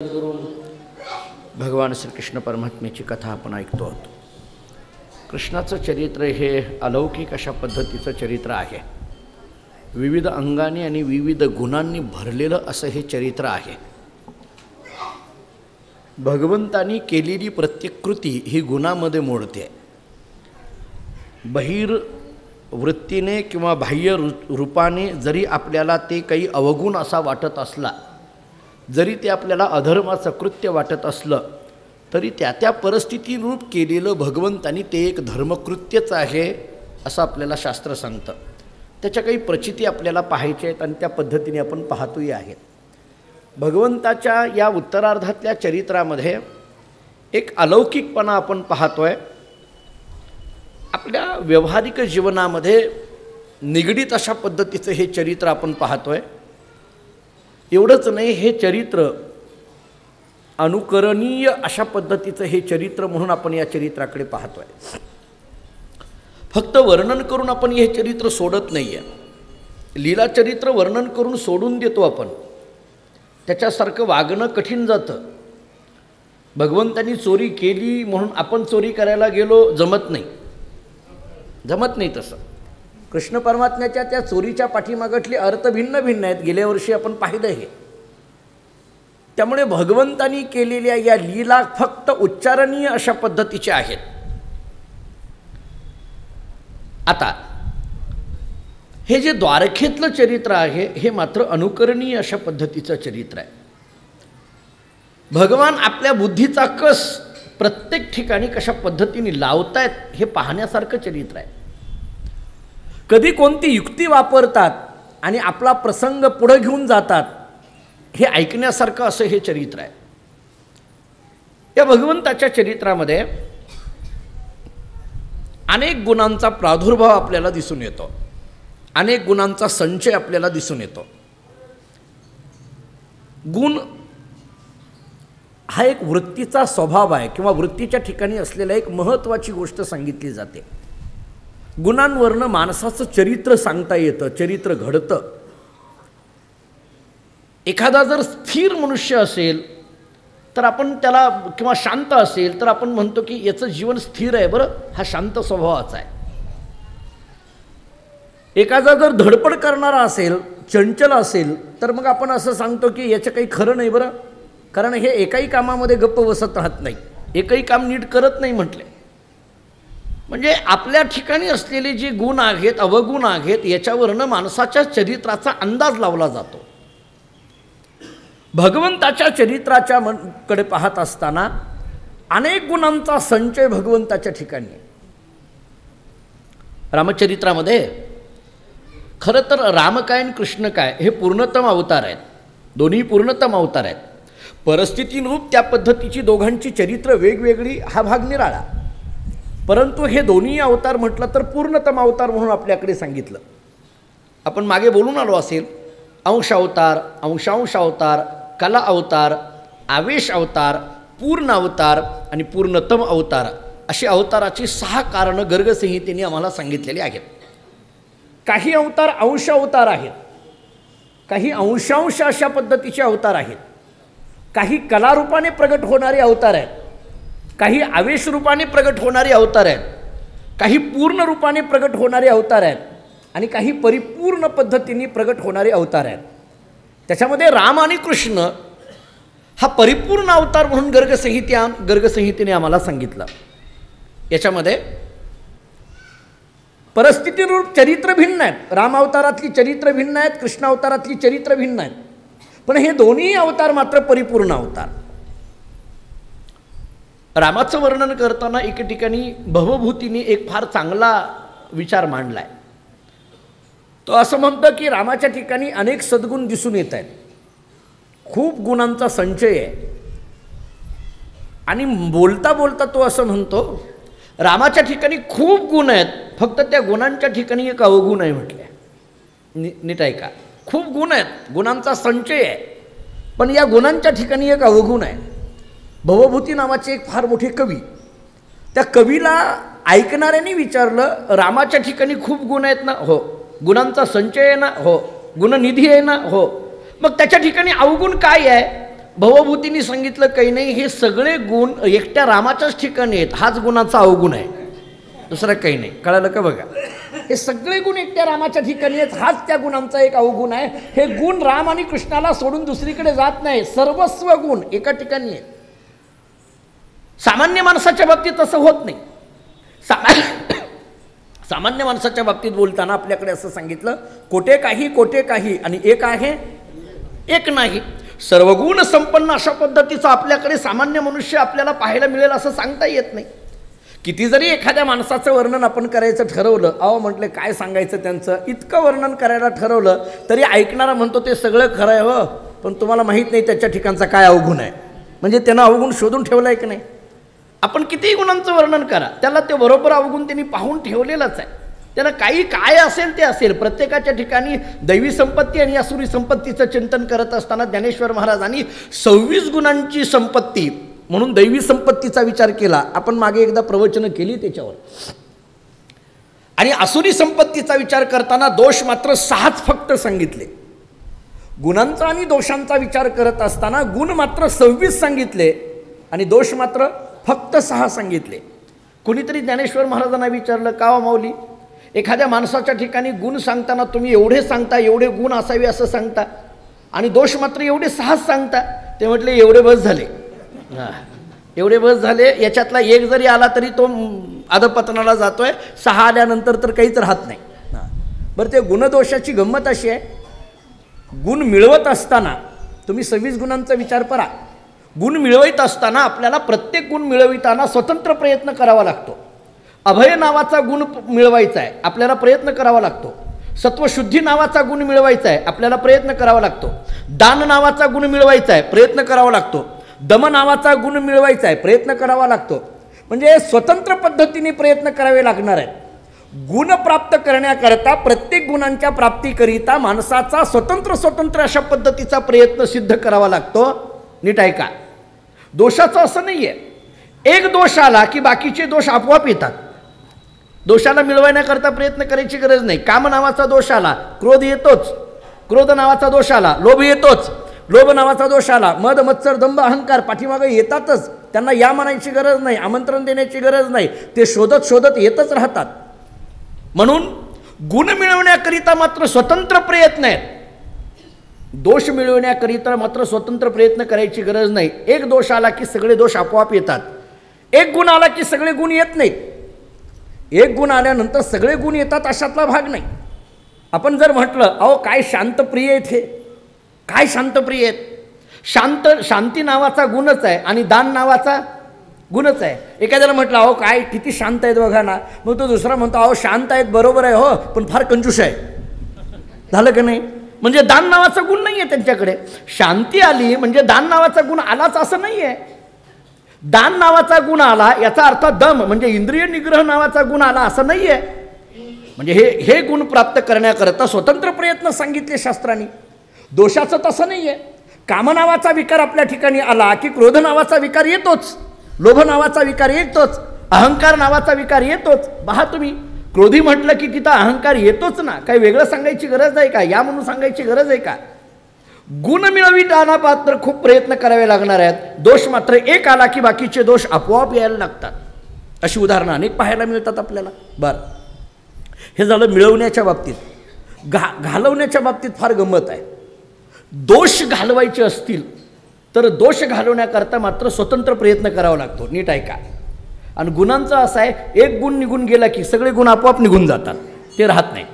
करून भगवान श्रीकृष्ण परमात्म्याची कथा आपण ऐकतो आहोत. कृष्णाचं चरित्र हे अलौकिक अशा पद्धतीचं चरित्र आहे. विविध अंगांनी आणि विविध गुणांनी भरलेलं असं हे चरित्र आहे. भगवंतांनी केलेली प्रत्येक कृती ही गुणामध्ये मोडते. बहिर वृत्तीने किंवा बाह्य रूपाने जरी आपल्याला ते काही अवगुण असा वाटत असला, जरी ते आपल्याला अधर्माचं कृत्य वाटत असलं, तरी त्या परिस्थितीरूप केलेलं भगवंतांनी ते एक धर्मकृत्यच आहे असं आपल्याला शास्त्र सांगतं. त्याच्या काही प्रचिती आपल्याला पाहायच्या आहेत आणि त्या पद्धतीने आपण पाहतोही आहेत. भगवंताच्या या उत्तरार्धातल्या चरित्रामध्ये एक अलौकिकपणा आपण पाहतोय. आपल्या व्यावहारिक जीवनामध्ये निगडीत अशा पद्धतीचं हे चरित्र आपण पाहतोय. एवढंच नाही, हे चरित्र अनुकरणीय अशा पद्धतीचं हे चरित्र म्हणून आपण या चरित्राकडे पाहतोय. फक्त वर्णन करून आपण हे चरित्र सोडत नाही आहे. लीला चरित्र वर्णन करून सोडून देतो आपण. त्याच्यासारखं वागणं कठीण जातं. भगवंतांनी चोरी केली म्हणून आपण चोरी करायला गेलो, जमत नाही तसं. कृष्ण परमात्म्याच्या त्या चोरीच्या पाठीमागटले अर्थ भिन्न भिन्न आहेत. गेल्या वर्षी आपण पाहिलं हे. त्यामुळे भगवंतांनी केलेल्या या लीला फक्त उच्चारणीय अशा पद्धतीच्या आहेत. आता हे जे द्वारकेतलं चरित्र आहे हे मात्र अनुकरणीय अशा पद्धतीचं चरित्र आहे. भगवान आपल्या बुद्धीचा कस प्रत्येक ठिकाणी कशा पद्धतीने लावतायत हे पाहण्यासारखं चरित्र आहे. कधी कोणती युक्ती वापरतात आणि आपला प्रसंग पुढे घेऊन जातात हे ऐकण्यासारखं असं हे चरित्र आहे. या भगवंताच्या चरित्रामध्ये अनेक गुणांचा प्रादुर्भाव आपल्याला दिसून येतो. अनेक गुणांचा संचय आपल्याला दिसून येतो. गुण हा एक वृत्तीचा स्वभाव आहे किंवा वृत्तीच्या ठिकाणी असलेला एक महत्त्वाची गोष्ट सांगितली जाते. गुणांवरनं माणसाचं चरित्र सांगता येतं, चरित्र घडतं. एखादा जर स्थिर मनुष्य असेल तर आपण त्याला, किंवा शांत असेल तर आपण म्हणतो की याचं जीवन स्थिर आहे, बरं, हा शांत स्वभावाचा आहे. एखादा जर धडपड करणारा असेल, चंचल असेल, तर मग आपण असं सांगतो की याचं काही खरं नाही, बरं, कारण हे एकाही कामामध्ये गप्प बसत राहत नाही, एकही काम नीट करत नाही म्हटले. म्हणजे आपल्या ठिकाणी असलेले जे गुण आहेत, अवगुण आहेत, याच्यावरनं माणसाच्या चरित्राचा अंदाज लावला जातो. भगवंताच्या चरित्राच्या कडे पाहत असताना अनेक गुणांचा संचय भगवंताच्या ठिकाणी आहे. रामचरित्रामध्ये खरं तर राम काय आणि कृष्ण काय हे पूर्णतम अवतार आहेत. दोन्ही पूर्णतम अवतार आहेत. परिस्थितीनुरूप त्या पद्धतीची दोघांची चरित्र वेगवेगळी, हा भाग निराळा. परंतु हे दोन्ही अवतार म्हटलं तर पूर्णतम अवतार म्हणून आपल्याकडे सांगितलं. आपण मागे बोलून आलो असेल, अंश अवतार, अंशांश अवतार, कला अवतार, आवेश अवतार, पूर्ण अवतार आणि पूर्णतम अवतार अशी अवताराची 6 कारणं गर्गसंहितेने आम्हाला सांगितलेली आहेत. काही अवतार अंश अवतार आहेत, काही अंशांश अशा पद्धतीचे अवतार आहेत, काही कलारूपाने प्रगट होणारे अवतार आहेत, काही आवेश रूपाने प्रगट होणारे अवतार आहेत, काही पूर्ण रूपाने प्रगट होणारे अवतार आहेत आणि काही परिपूर्ण पद्धतीने प्रगट होणारे अवतार आहेत. त्याच्यामध्ये राम आणि कृष्ण हा परिपूर्ण अवतार म्हणून गर्गसंहितेने आम्हाला सांगितलं. याच्यामध्ये परिस्थितीरूप चरित्र भिन्न आहेत. राम अवतारातली चरित्र भिन्न आहेत, कृष्ण अवतारातली चरित्र भिन्न आहेत, पण हे दोन्ही अवतार मात्र परिपूर्ण अवतार. रामाचं वर्णन करताना एके ठिकाणी भवभूतीने एक फार चांगला विचार मांडला आहे. तो असं म्हणतो की रामाच्या ठिकाणी अनेक सद्गुण दिसून येत आहेत, खूप गुणांचा संचय आहे. आणि बोलता बोलता तो असं म्हणतो, रामाच्या ठिकाणी खूप गुण आहेत, फक्त त्या गुणांच्या ठिकाणी एक अवगुण आहे म्हटलं. नीट ऐका, खूप गुण आहेत, गुणांचा संचय आहे, पण या गुणांच्या ठिकाणी एक अवगुण आहे. भवभूती नावाचे एक फार मोठे कवी, त्या कवीला ऐकणाऱ्यांनी विचारलं, रामाच्या ठिकाणी खूप गुण आहेत ना? हो. गुणांचा संचय आहे ना? हो. गुणनिधी आहे ना? हो. मग त्याच्या ठिकाणी अवगुण काय आहे? भवभूतींनी सांगितलं काही नाही, हे सगळे गुण एकट्या रामाच्याच ठिकाणी आहेत, हाच गुणाचा अवगुण आहे, दुसरा काही नाही. कळालं का बघा, हे सगळे गुण एकट्या रामाच्या ठिकाणी आहेत, हाच त्या गुणांचा एक अवगुण आहे. हे गुण राम आणि कृष्णाला सोडून दुसरीकडे जात नाही, सर्वस्व गुण एका ठिकाणी आहेत. सामान्य माणसाच्या बाबतीत असं होत नाही. सामान्य माणसाच्या बाबतीत बोलताना आपल्याकडे असं सांगितलं, कोटे काही आणि एक आहे एक नाही. सर्वगुण संपन्न अशा पद्धतीचं आपल्याकडे सामान्य मनुष्य आपल्याला पाहायला मिळेल असं सांगता येत नाही. किती जरी एखाद्या माणसाचं वर्णन आपण करायचं ठरवलं, अहो म्हटले काय सांगायचं त्यांचं, इतकं वर्णन करायला ठरवलं तरी ऐकणारा म्हणतो ते सगळं खरं आहे हो, पण तुम्हाला माहीत नाही त्याच्या ठिकाणचा काय अवगुण आहे. म्हणजे त्यानं अवगुण शोधून ठेवलं आहे की नाही. आपण कितीही गुणांचं वर्णन करा, त्याला ते बरोबर अवगुण त्यांनी पाहून ठेवलेलंच आहे. त्याला काही काय असेल ते असेल. प्रत्येकाच्या ठिकाणी दैवी संपत्ती आणि आसुरी संपत्तीचं चिंतन करत असताना ज्ञानेश्वर महाराजांनी 26 गुणांची संपत्ती म्हणून दैवी संपत्तीचा विचार केला. आपण मागे एकदा प्रवचनं केली त्याच्यावर. आणि आसुरी संपत्तीचा विचार करताना दोष मात्र 6च फक्त सांगितले. गुणांचा आणि दोषांचा विचार करत असताना गुण मात्र 26 सांगितले आणि दोष मात्र फक्त 6 सांगितले. कुणीतरी ज्ञानेश्वर महाराजांना विचारलं, का हो माऊली, एखाद्या माणसाच्या ठिकाणी गुण सांगताना तुम्ही एवढे सांगता, एवढे गुण असावे असं सांगता, आणि दोष मात्र एवढे 6च सांगता. ते म्हटले एवढे बस झाले, एवढे बस झाले, याच्यातला एक जरी आला तरी तो अधपतनाला जातोय, 6 आल्यानंतर तर काहीच राहत नाही. बरं, ते गुणदोषाची गंमत अशी आहे, गुण मिळवत असताना तुम्ही 26 गुणांचा विचार करा. गुण मिळवित असताना आपल्याला प्रत्येक गुण मिळविताना स्वतंत्र प्रयत्न करावा लागतो. अभय नावाचा गुण मिळवायचा आहे, आपल्याला प्रयत्न करावा लागतो. सत्वशुद्धी नावाचा गुण मिळवायचा आहे, आपल्याला प्रयत्न करावा लागतो. दान नावाचा गुण मिळवायचा आहे, प्रयत्न करावा लागतो. दम नावाचा गुण मिळवायचा आहे, प्रयत्न करावा लागतो. म्हणजे स्वतंत्र पद्धतीने प्रयत्न करावे लागणार आहेत. गुण प्राप्त करण्याकरता प्रत्येक गुणांच्या प्राप्तीकरिता माणसाचा स्वतंत्र अशा पद्धतीचा प्रयत्न सिद्ध करावा लागतो. नीट ऐका, दोषाचं असं नाही आहे, एक दोष आला की बाकीचे दोष आपोआप येतात. दोषाला मिळवण्याकरता प्रयत्न करायची गरज नाही. काम नावाचा दोष आला, क्रोध येतोच. क्रोध नावाचा दोष आला, लोभ येतोच. लोभ नावाचा दोष आला, मद मत्सर दंभ अहंकार पाठीमागे येतातच. त्यांना या म्हणायची गरज नाही, आमंत्रण देण्याची गरज नाही, ते शोधत येतच राहतात. म्हणून गुण मिळवण्याकरिता मात्र स्वतंत्र प्रयत्न आहेत, दोष मिळवण्याकरिता मात्र स्वतंत्र प्रयत्न करायची गरज नाही. एक दोष आला की सगळे दोष आपोआप येतात. एक गुण आला की सगळे गुण येत नाहीत. एक गुण आल्यानंतर सगळे गुण येतात अशातला भाग नाही. आपण जर म्हटलं, अहो काय शांतप्रिय आहेत, हे काय शांतप्रिय आहेत, शांती नावाचा गुणच आहे आणि दान नावाचा गुणच आहे. एखाद्याला म्हटलं, अहो काय किती शांत आहेत बघा ना, मग तो दुसरा म्हणतो, अहो शांत आहेत बरोबर आहे हो, पण फार कंजूस आहे. झालं का नाही. म्हणजे दान नावाचा गुण नाही आहे त्यांच्याकडे. शांती आली म्हणजे दान नावाचा गुण आलाच असं नाही आहे. दान नावाचा गुण आला याचा अर्थ दम म्हणजे इंद्रिय निग्रह नावाचा गुण आला असं नाही आहे. म्हणजे हे गुण प्राप्त करण्याकरता स्वतंत्र प्रयत्न सांगितले शास्त्रांनी. दोषाचं तसं नाही आहे. काम नावाचा विकार आपल्या ठिकाणी आला की क्रोध नावाचा विकार येतोच, लोभ नावाचा विकार येतोच, अहंकार नावाचा विकार येतोच. पहा तुम्ही, क्रोधी म्हटलं की तिथं अहंकार येतोच ना. काही वेगळं सांगायची गरज आहे का, या म्हणून सांगायची गरज आहे का. गुण मिळविताना मात्र खूप प्रयत्न करावे लागणार आहेत. दोष मात्र एक आला की बाकीचे दोष आपोआप यायला लागतात. अशी उदाहरणं अनेक पाहायला मिळतात आपल्याला. बरं, हे झालं मिळवण्याच्या बाबतीत. घालवण्याच्या बाबतीत फार गंमत आहे. दोष घालवायचे असतील तर दोष घालवण्याकरता मात्र स्वतंत्र प्रयत्न करावा लागतो. नीट ऐका. आणि गुणांचं असं आहे, एक गुण निघून गेला की सगळे गुण आपोआप निघून जातात, ते राहत नाही.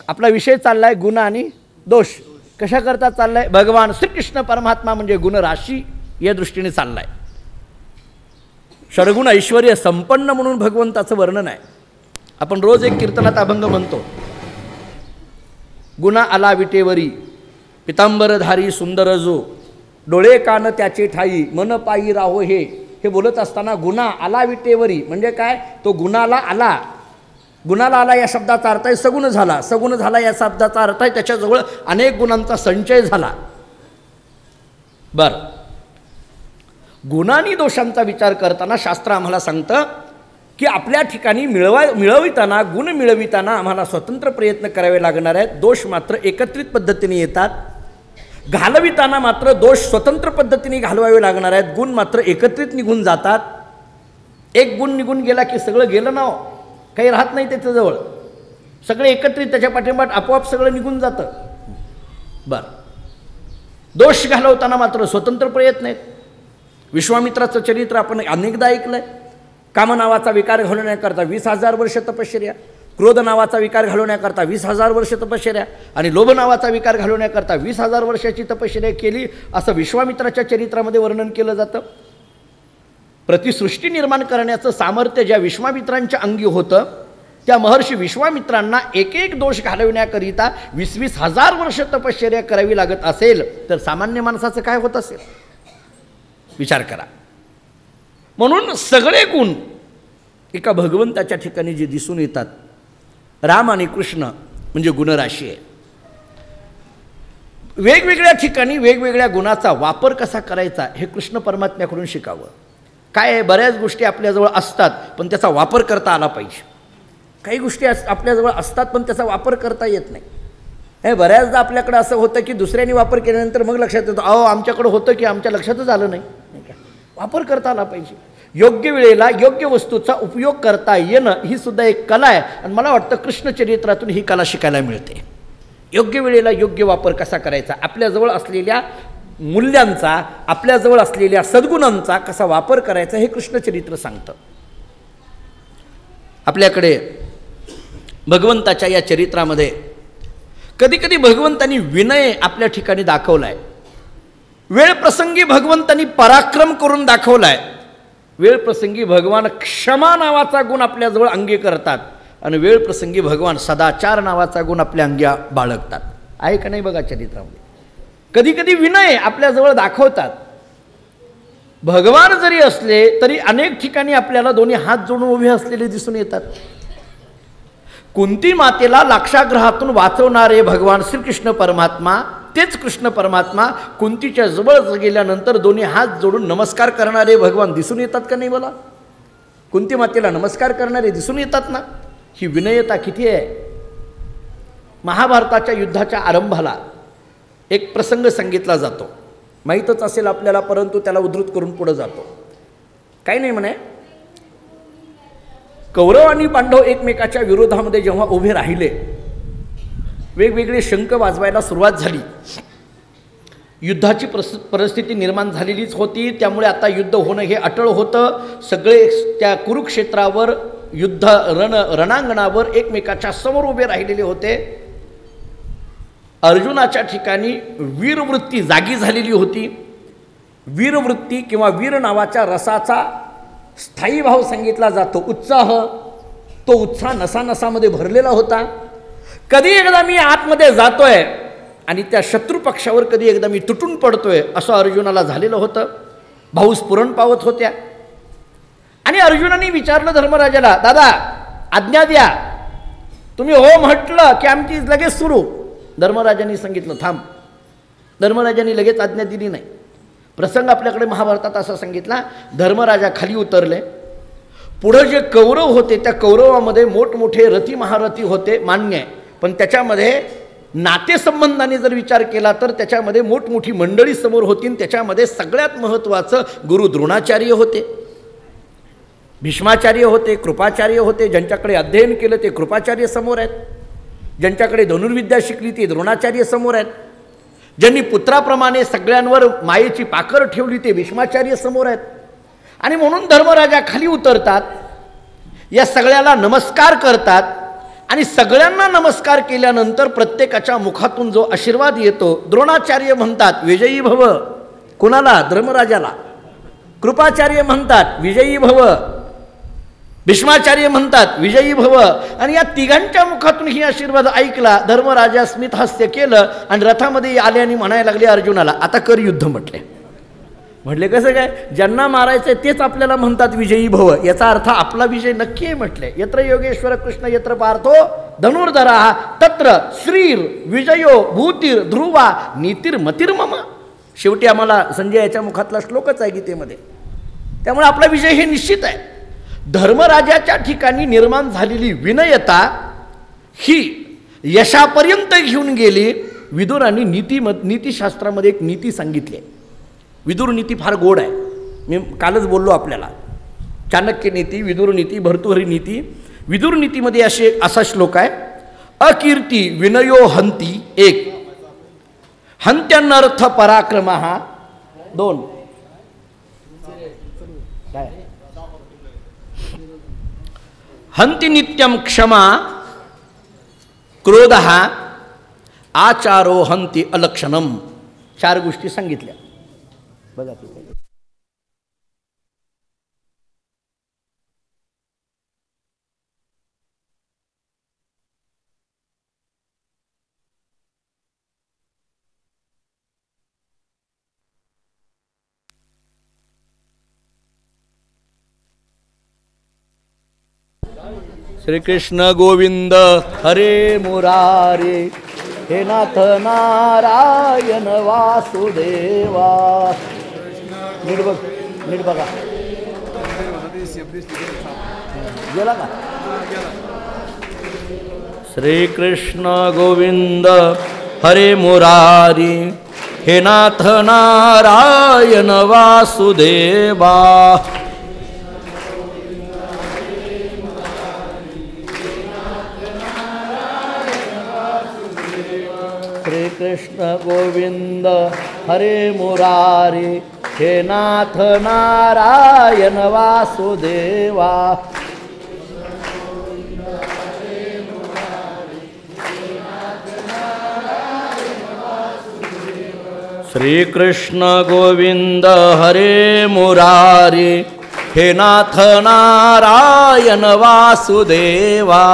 आपला विषय चाललाय गुण आणि दोष. कशा करता चाललाय, भगवान श्रीकृष्ण परमात्मा म्हणजे गुणराशी या दृष्टीने चाललाय. षडगुण ऐश्वर्य संपन्न म्हणून भगवंताचं वर्णन आहे. आपण रोज एक कीर्तनात अभंग म्हणतो, गुणा आला विटेवरी पितांबरधारी सुंदर जो, डोळे कान त्याचे ठाई मन पायी राहो हे बोलत असताना गुणा आला विटेवरी म्हणजे काय, तो गुणाला आला. गुणाला आला या शब्दाचा अर्थ आहे सगुण झाला. सगुण झाला या शब्दाचा अर्थ आहे त्याच्याजवळ अनेक गुणांचा संचय झाला. बरं, गुणांनी दोषांचा विचार करताना शास्त्र आम्हाला सांगतं की आपल्या ठिकाणी मिळविताना गुण मिळविताना आम्हाला स्वतंत्र प्रयत्न करावे लागणार आहेत. दोष मात्र एकत्रित पद्धतीने येतात. घालविताना मात्र दोष स्वतंत्र पद्धतीने घालवावे लागणार आहेत. गुण मात्र एकत्रित निघून जातात. एक गुण निघून गेला की सगळं गेलं ना, काही राहत नाही त्याच्याजवळ. सगळं एकत्रित त्याच्या पाठींपाठ आपोआप सगळं निघून जातं. बरं, दोष घालवताना मात्र स्वतंत्र प्रयत्न आहेत. विश्वामित्राचं चरित्र आपण अनेकदा ऐकलं आहे. काम नावाचा विकार घालवण्याकरता 20,000 वर्ष तपश्चर्या, क्रोध नावाचा विकार घालवण्याकरता 20,000 वर्ष तपश्चर्या आणि लोभ नावाचा विकार घालवण्याकरता 20,000 वर्षाची तपश्चर्या केली, असं विश्वामित्राच्या चरित्रामध्ये वर्णन केलं जातं. प्रतिसृष्टी निर्माण करण्याचं सामर्थ्य ज्या विश्वामित्रांच्या अंगी होतं, त्या महर्षी विश्वामित्रांना एक एक दोष घालवण्याकरिता 20,000 वर्ष तपश्चर्या करावी लागत असेल तर सामान्य माणसाचं काय होत असेल विचार करा. म्हणून सगळे गुण एका भगवंताच्या ठिकाणी जे दिसून येतात, राम आणि कृष्ण म्हणजे गुणराशी आहे. वेगवेगळ्या ठिकाणी वेगवेगळ्या गुणाचा वापर कसा करायचा हे कृष्ण परमात्म्याकडून शिकावं. काय आहे, बऱ्याच गोष्टी आपल्याजवळ असतात पण त्याचा वापर करता आला पाहिजे. काही गोष्टी आपल्याजवळ असतात पण त्याचा वापर करता येत नाही. हे बऱ्याचदा आपल्याकडे असं होतं की दुसऱ्यांनी वापर केल्यानंतर मग लक्षात येतं, अहो आमच्याकडं होतं की आमच्या लक्षातच आलं नाही. वापर करता आला पाहिजे. योग्य वेळेला योग्य वस्तूचा उपयोग करता येणं ही सुद्धा एक कला आहे आणि मला वाटतं कृष्णचरित्रातून ही कला शिकायला मिळते. योग्य वेळेला योग्य वापर कसा करायचा, आपल्याजवळ असलेल्या मूल्यांचा, आपल्याजवळ असलेल्या सद्गुणांचा कसा वापर करायचा हे कृष्णचरित्र सांगतं. आपल्याकडे भगवंताच्या या चरित्रामध्ये कधीकधी भगवंतांनी विनय आपल्या ठिकाणी दाखवला आहे. वेळ प्रसंगी भगवंतांनी पराक्रम करून दाखवला आहे. वेळ प्रसंगी भगवान क्षमा नावाचा गुण आपल्याजवळ अंगी करतात आणि वेळ प्रसंगी भगवान सदाचार नावाचा गुण आपल्या अंगी बाळगतात. आहे का नाही बघा चरित्रामध्ये. कधीकधी विनय आपल्याजवळ दाखवतात. भगवान जरी असले तरी अनेक ठिकाणी आपल्याला दोन्ही हात जोडून उभे असलेले दिसून येतात. कुंती मातेला लाक्षागृहातून वाचवणारे भगवान श्रीकृष्ण परमात्मा, तेच कृष्ण परमात्मा कुंतीच्या जवळ गेल्यानंतर दोन्ही हात जोडून नमस्कार करणारे भगवान दिसून येतात का नाही मला. कुंती मातेला नमस्कार करणारे दिसून येतात ना. ही विनयता किती आहे. महाभारताच्या युद्धाच्या आरंभाला एक प्रसंग सांगितला जातो, माहीतच असेल आपल्याला, परंतु त्याला उद्धृत करून पुढे जातो. काही नाही म्हणे, कौरव आणि पांडव एकमेकाच्या विरोधामध्ये जेव्हा उभे राहिले, वेगवेगळे शंख वाजवायला सुरुवात झाली. युद्धाची परिस्थिती निर्माण झालेलीच होती. त्यामुळे आता युद्ध होणं हे अटळ होतं. सगळे त्या कुरुक्षेत्रावर रणांगणावर एकमेकाच्या समोर उभे राहिलेले होते. अर्जुनाच्या ठिकाणी वीरवृत्ती जागी झालेली होती. वीरवृत्ती किंवा वीर नावाच्या रसाचा स्थायी भाव सांगितला जातो. उत्साह, तो उत्साह नसानसामध्ये भरलेला होता. कधी एकदा मी आतमध्ये जातोय आणि त्या शत्रुपक्षावर कधी एकदा मी तुटून पडतोय असं अर्जुनाला झालेलं होतं. भाऊ स्फुरण पावत होत्या आणि अर्जुनाने विचारलं धर्मराजाला, दादा आज्ञा द्या. तुम्ही हो म्हटलं की आमची लगेच सुरू. धर्मराजांनी सांगितलं थांब. धर्मराजांनी लगेच आज्ञा दिली नाही. प्रसंग आपल्याकडे महाभारतात असा सांगितला, धर्मराजा खाली उतरले. पुढं जे कौरव होते त्या कौरवामध्ये मोठमोठे रथी महारथी होते, मान्य आहे. पण त्याच्यामध्ये नातेसंबंधाने जर विचार केला तर त्याच्यामध्ये मोठमोठी मंडळी समोर होती. त्याच्यामध्ये सगळ्यात महत्त्वाचं गुरु द्रोणाचार्य होते, भीष्माचार्य होते, कृपाचार्य होते. ज्यांच्याकडे अध्ययन केलं ते कृपाचार्य समोर आहेत. ज्यांच्याकडे धनुर्विद्या शिकली ते द्रोणाचार्य समोर आहेत. ज्यांनी पुत्राप्रमाणे सगळ्यांवर मायेची पाकर ठेवली ते भीष्माचार्य समोर आहेत. आणि म्हणून धर्मराजा खाली उतरतात, या सगळ्याला नमस्कार करतात आणि सगळ्यांना नमस्कार केल्यानंतर प्रत्येकाच्या मुखातून जो आशीर्वाद येतो, द्रोणाचार्य म्हणतात विजयी भव. कुणाला? धर्मराजाला. कृपाचार्य म्हणतात विजयी भव, भीष्माचार्य म्हणतात विजयी भव. आणि या तिघांच्या मुखातून ही आशीर्वाद ऐकला. धर्मराजा स्मित हास्य केलं आणि रथामध्ये आले आणि म्हणायला लागले अर्जुनाला, आता कर युद्ध. म्हटले कसं काय, ज्यांना मारायचंय तेच आपल्याला म्हणतात विजयी भव, याचा अर्थ आपला विजय नक्की आहे. म्हटले यत्र योगेश्वर कृष्ण यत्र पार्थो धनुर्धरा तत्र श्रीर विजयो भूतीर ध्रुवा नीतिर्मतिर्मम. शेवटी आम्हाला संजयाच्या मुखातला श्लोकच आहे गीतेमध्ये. त्यामुळे आपला विजय हे निश्चित आहे. धर्मराजाच्या ठिकाणी निर्माण झालेली विनयता ही यशापर्यंत घेऊन गेली. विदुरांनी नीतिशास्त्रामध्ये एक नीती सांगितली आहे. विदुर नीती फार गोड आहे. मी कालच बोललो आपल्याला, चाणक्य नीती, विदुर नीती, भर्तृहरी नीती. विदुर नीतीमध्ये असा श्लोक आहे, अकीर्ती विनयो हंती एक, हंत्यनर्थ पराक्रमः दोन. हंति नित्यम क्षमा क्रोध आचारो हंति अलक्षणम. चार गोष्टी सांगितल्या बघा. श्री कृष्ण गोविंद हरे मुरारे, हे नाथ नारायण वासुदेवा. नीट बघा गेला का. श्री कृष्ण गोविंद हरे मुरारी, हे नाथ नारायण वासुदेवा. श्री कृष्ण गोविंद हरे मुरारी, हे नाथ नारायण वासुदेवा. श्री कृष्ण गोविंद हरे मुरारी, हे नाथ नारायण वासुदेवा.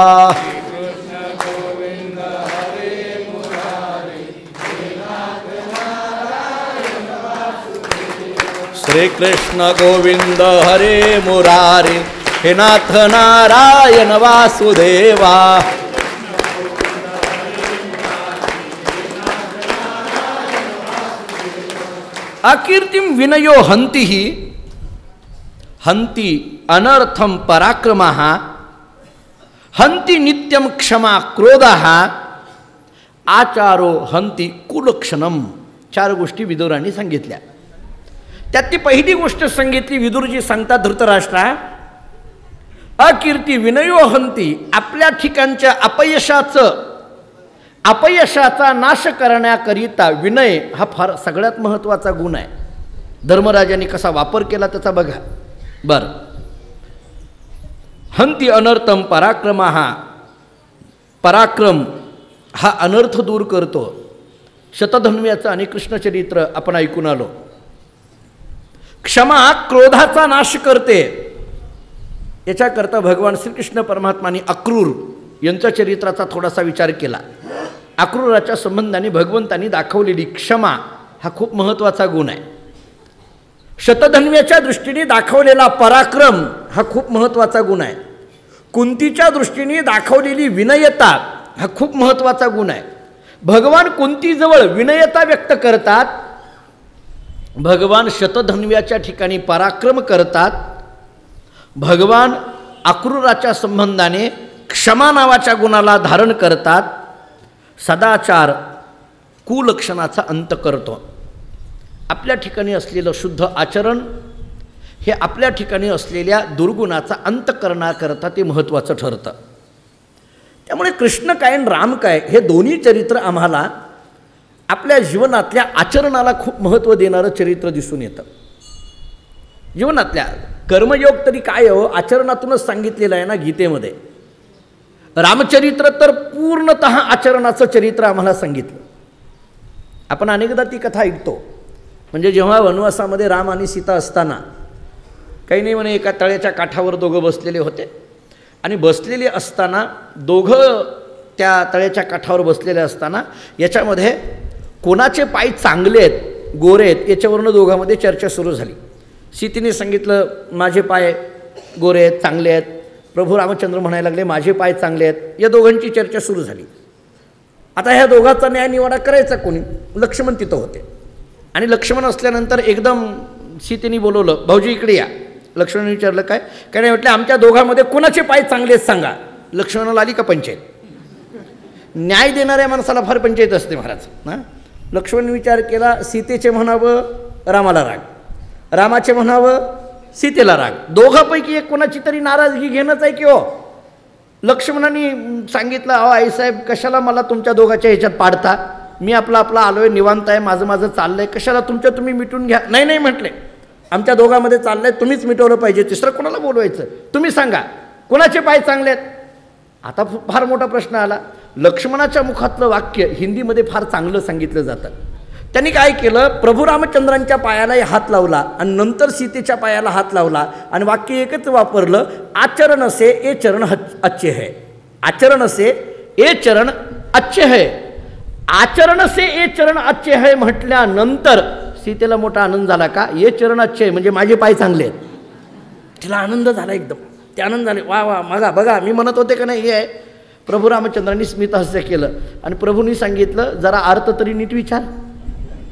श्री कृष्ण गोविंद हरे मुरारी, हे नाथ नारायण वासुदेवा. अकीर्तिम विनयो हंति ही, हंति अनर्थम पराक्रमः, हंति नित्यम क्षमा क्रोधः, आचारो हंति कुलक्षणम. चार गोष्टी विदुरांनी सांगितल्या. त्यातली पहिली गोष्ट सांगितली, विदुरजी सांगतात धृतराष्ट्रा, अकीर्ती विनयो हंती. आपल्या ठिकाणच्या अपयशाचा नाश करण्याकरिता विनय हा फार सगळ्यात महत्त्वाचा गुण आहे. धर्मराजाने कसा वापर केला त्याचा बघा. बरं, हंती अनर्थम पराक्रमः, पराक्रम हा अनर्थ दूर करतो. शतधन्व्याचं आणि कृष्णचरित्र आपण ऐकून आलो. क्षमा क्रोधाचा नाश करते. याच्याकरता भगवान श्रीकृष्ण परमात्माने अक्रूर यांच्या चरित्राचा थोडासा विचार केला. अक्रूराच्या संबंधाने भगवंतांनी दाखवलेली क्षमा हा खूप महत्त्वाचा गुण आहे. शतधन्व्याच्या दृष्टीने दाखवलेला पराक्रम हा खूप महत्त्वाचा गुण आहे. कुंतीच्या दृष्टीने दाखवलेली विनयता हा खूप महत्त्वाचा गुण आहे. भगवान कुंतीजवळ विनयता व्यक्त करतात, भगवान शतधन्व्याच्या ठिकाणी पराक्रम करतात. भगवान अक्रूराच्या संबंधाने क्षमा नावाच्या गुणाला धारण करतात. सदाचार कुलक्षणाचा अंत करतो. आपल्या ठिकाणी असलेलं शुद्ध आचरण हे आपल्या ठिकाणी असलेल्या दुर्गुणाचा अंत करण्याकरता ते महत्त्वाचं ठरतं. त्यामुळे कृष्ण काय आणि राम काय हे दोन्ही चरित्र आम्हाला आपल्या जीवनातल्या आचरणाला खूप महत्त्व देणारं चरित्र दिसून येतं. जीवनातल्या कर्मयोग तरी काय हो, आचरणातूनच सांगितलेलं आहे ना गीतेमध्ये. रामचरित्र तर पूर्णतः आचरणाचं चरित्र आम्हाला सांगितलं. आपण अनेकदा ती कथा ऐकतो. म्हणजे जेव्हा वनवासामध्ये राम आणि सीता असताना काही नाही म्हणे, एका तळ्याच्या काठावर दोघं बसलेले होते आणि बसलेले असताना दोघं त्या तळ्याच्या काठावर बसलेले असताना याच्यामध्ये कोणाचे पाय चांगले आहेत, गोरे आहेत, याच्यावरून दोघांमध्ये चर्चा सुरू झाली. सीतेने सांगितलं माझे पाय गोरे आहेत, चांगले आहेत. प्रभू रामचंद्र म्हणायला लागले माझे पाय चांगले आहेत. या दोघांची चर्चा सुरू झाली. आता ह्या दोघांचा न्याय निवाडा करायचा कोणी? लक्ष्मण तिथं होते आणि लक्ष्मण असल्यानंतर एकदम सीतेने बोलवलं, भाऊजी इकडे या. लक्ष्मणाने विचारलं काय? काय नाही म्हटलं, आमच्या दोघांमध्ये कोणाचे पाय चांगले आहेत सांगा. लक्ष्मणाला आली का पंचायत? न्याय देणाऱ्या माणसाला फार पंचायत असते महाराज. हां, लक्ष्मण विचार केला, सीतेचे म्हणावं रामाला राग, रामाचे म्हणावं सीतेला राग, दोघांपैकी एक कोणाची तरी नाराजगी घेणंच आहे की हो. लक्ष्मणाने सांगितलं, अहो आईसाहेब कशाला मला तुमच्या दोघांच्या ह्याच्यात पाडता, मी आपला आलो आहे, निवांत आहे, माझं चाललं आहे, कशाला तुमच्या तुम्ही मिटून घ्या. नाही नाही म्हटले, आमच्या दोघांमध्ये चाललं आहे, तुम्हीच मिटवलं पाहिजे, तिसरं कोणाला बोलवायचं, तुम्ही सांगा कोणाचे पाय चांगले आहेत. आता फार मोठा प्रश्न आला. लक्ष्मणाच्या मुखातलं वाक्य हिंदीमध्ये फार चांगलं सांगितलं जातं. त्यांनी काय केलं, प्रभू रामचंद्रांच्या पायालाही हात लावला आणि नंतर सीतेच्या पायाला हात लावला आणि वाक्य एकच वापरलं, आचरण से ए चरण अच्छे है, आचरण से ए चरण अच्छे है. आचरण से ए चरण अच्छे है म्हटल्यानंतर सीतेला मोठा आनंद झाला. का? ए चरण अच्छे आहे म्हणजे माझे पाय चांगले आहेत. तिला आनंद झाला एकदम, ते आनंद झाले. वा वा, मागा बघा मी म्हणत होते का नाही हे आहे. प्रभू रामचंद्रांनी स्मितहास्य केलं आणि प्रभूंनी सांगितलं जरा अर्थ तरी नीट विचार.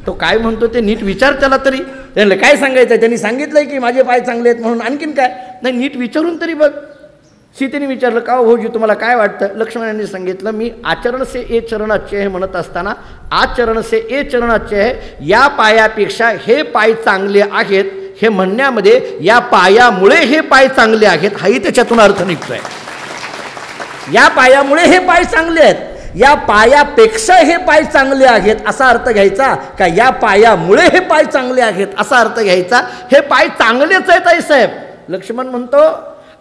तो काय म्हणतो ते नीट विचार त्याला तरी. त्यांना काय सांगायचं? त्यांनी सांगितलंय की माझे पाय चांगले आहेत म्हणून, आणखीन काय नाही, नीट विचारून तरी बघ. सीतेने विचारलं, का भाऊजी तुम्हाला काय वाटतं? लक्ष्मणाने सांगितलं, मी आचरण से ए चरण अच्छे हे म्हणत असताना आचरण से ए चरण अच्छे आहे, या पायापेक्षा हे पाय चांगले आहेत हे म्हणण्यामध्ये या पायामुळे हे पाय चांगले आहेत हाही त्याच्यातून अर्थ निघतोय. या पायामुळे हे पाय चांगले आहेत, या पायापेक्षा हे पाय चांगले आहेत असा अर्थ घ्यायचा का या पायामुळे हे पाय चांगले आहेत असा अर्थ घ्यायचा? हे पाय चांगलेच आहेत आईसाहेब. लक्ष्मण म्हणतो,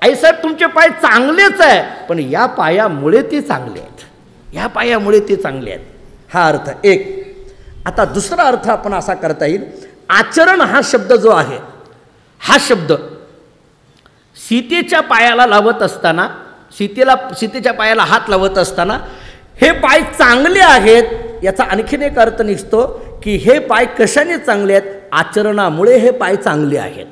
आईसाहेब तुमचे पाय चांगलेच आहे, पण या पायामुळे ते चांगले आहेत, या पायामुळे ते चांगले आहेत. हा अर्थ एक. आता दुसरा अर्थ आपण असा करता येईल, आचरण हा शब्द जो आहे, हा शब्द सीतेच्या पायाला लावत असताना, सीतेच्या पायाला हात लावत असताना हे पाय चांगले आहेत याचा आणखीन एक अर्थ निघतो की हे पाय कशाने चांगले आहेत? आचरणामुळे हे पाय चांगले आहेत.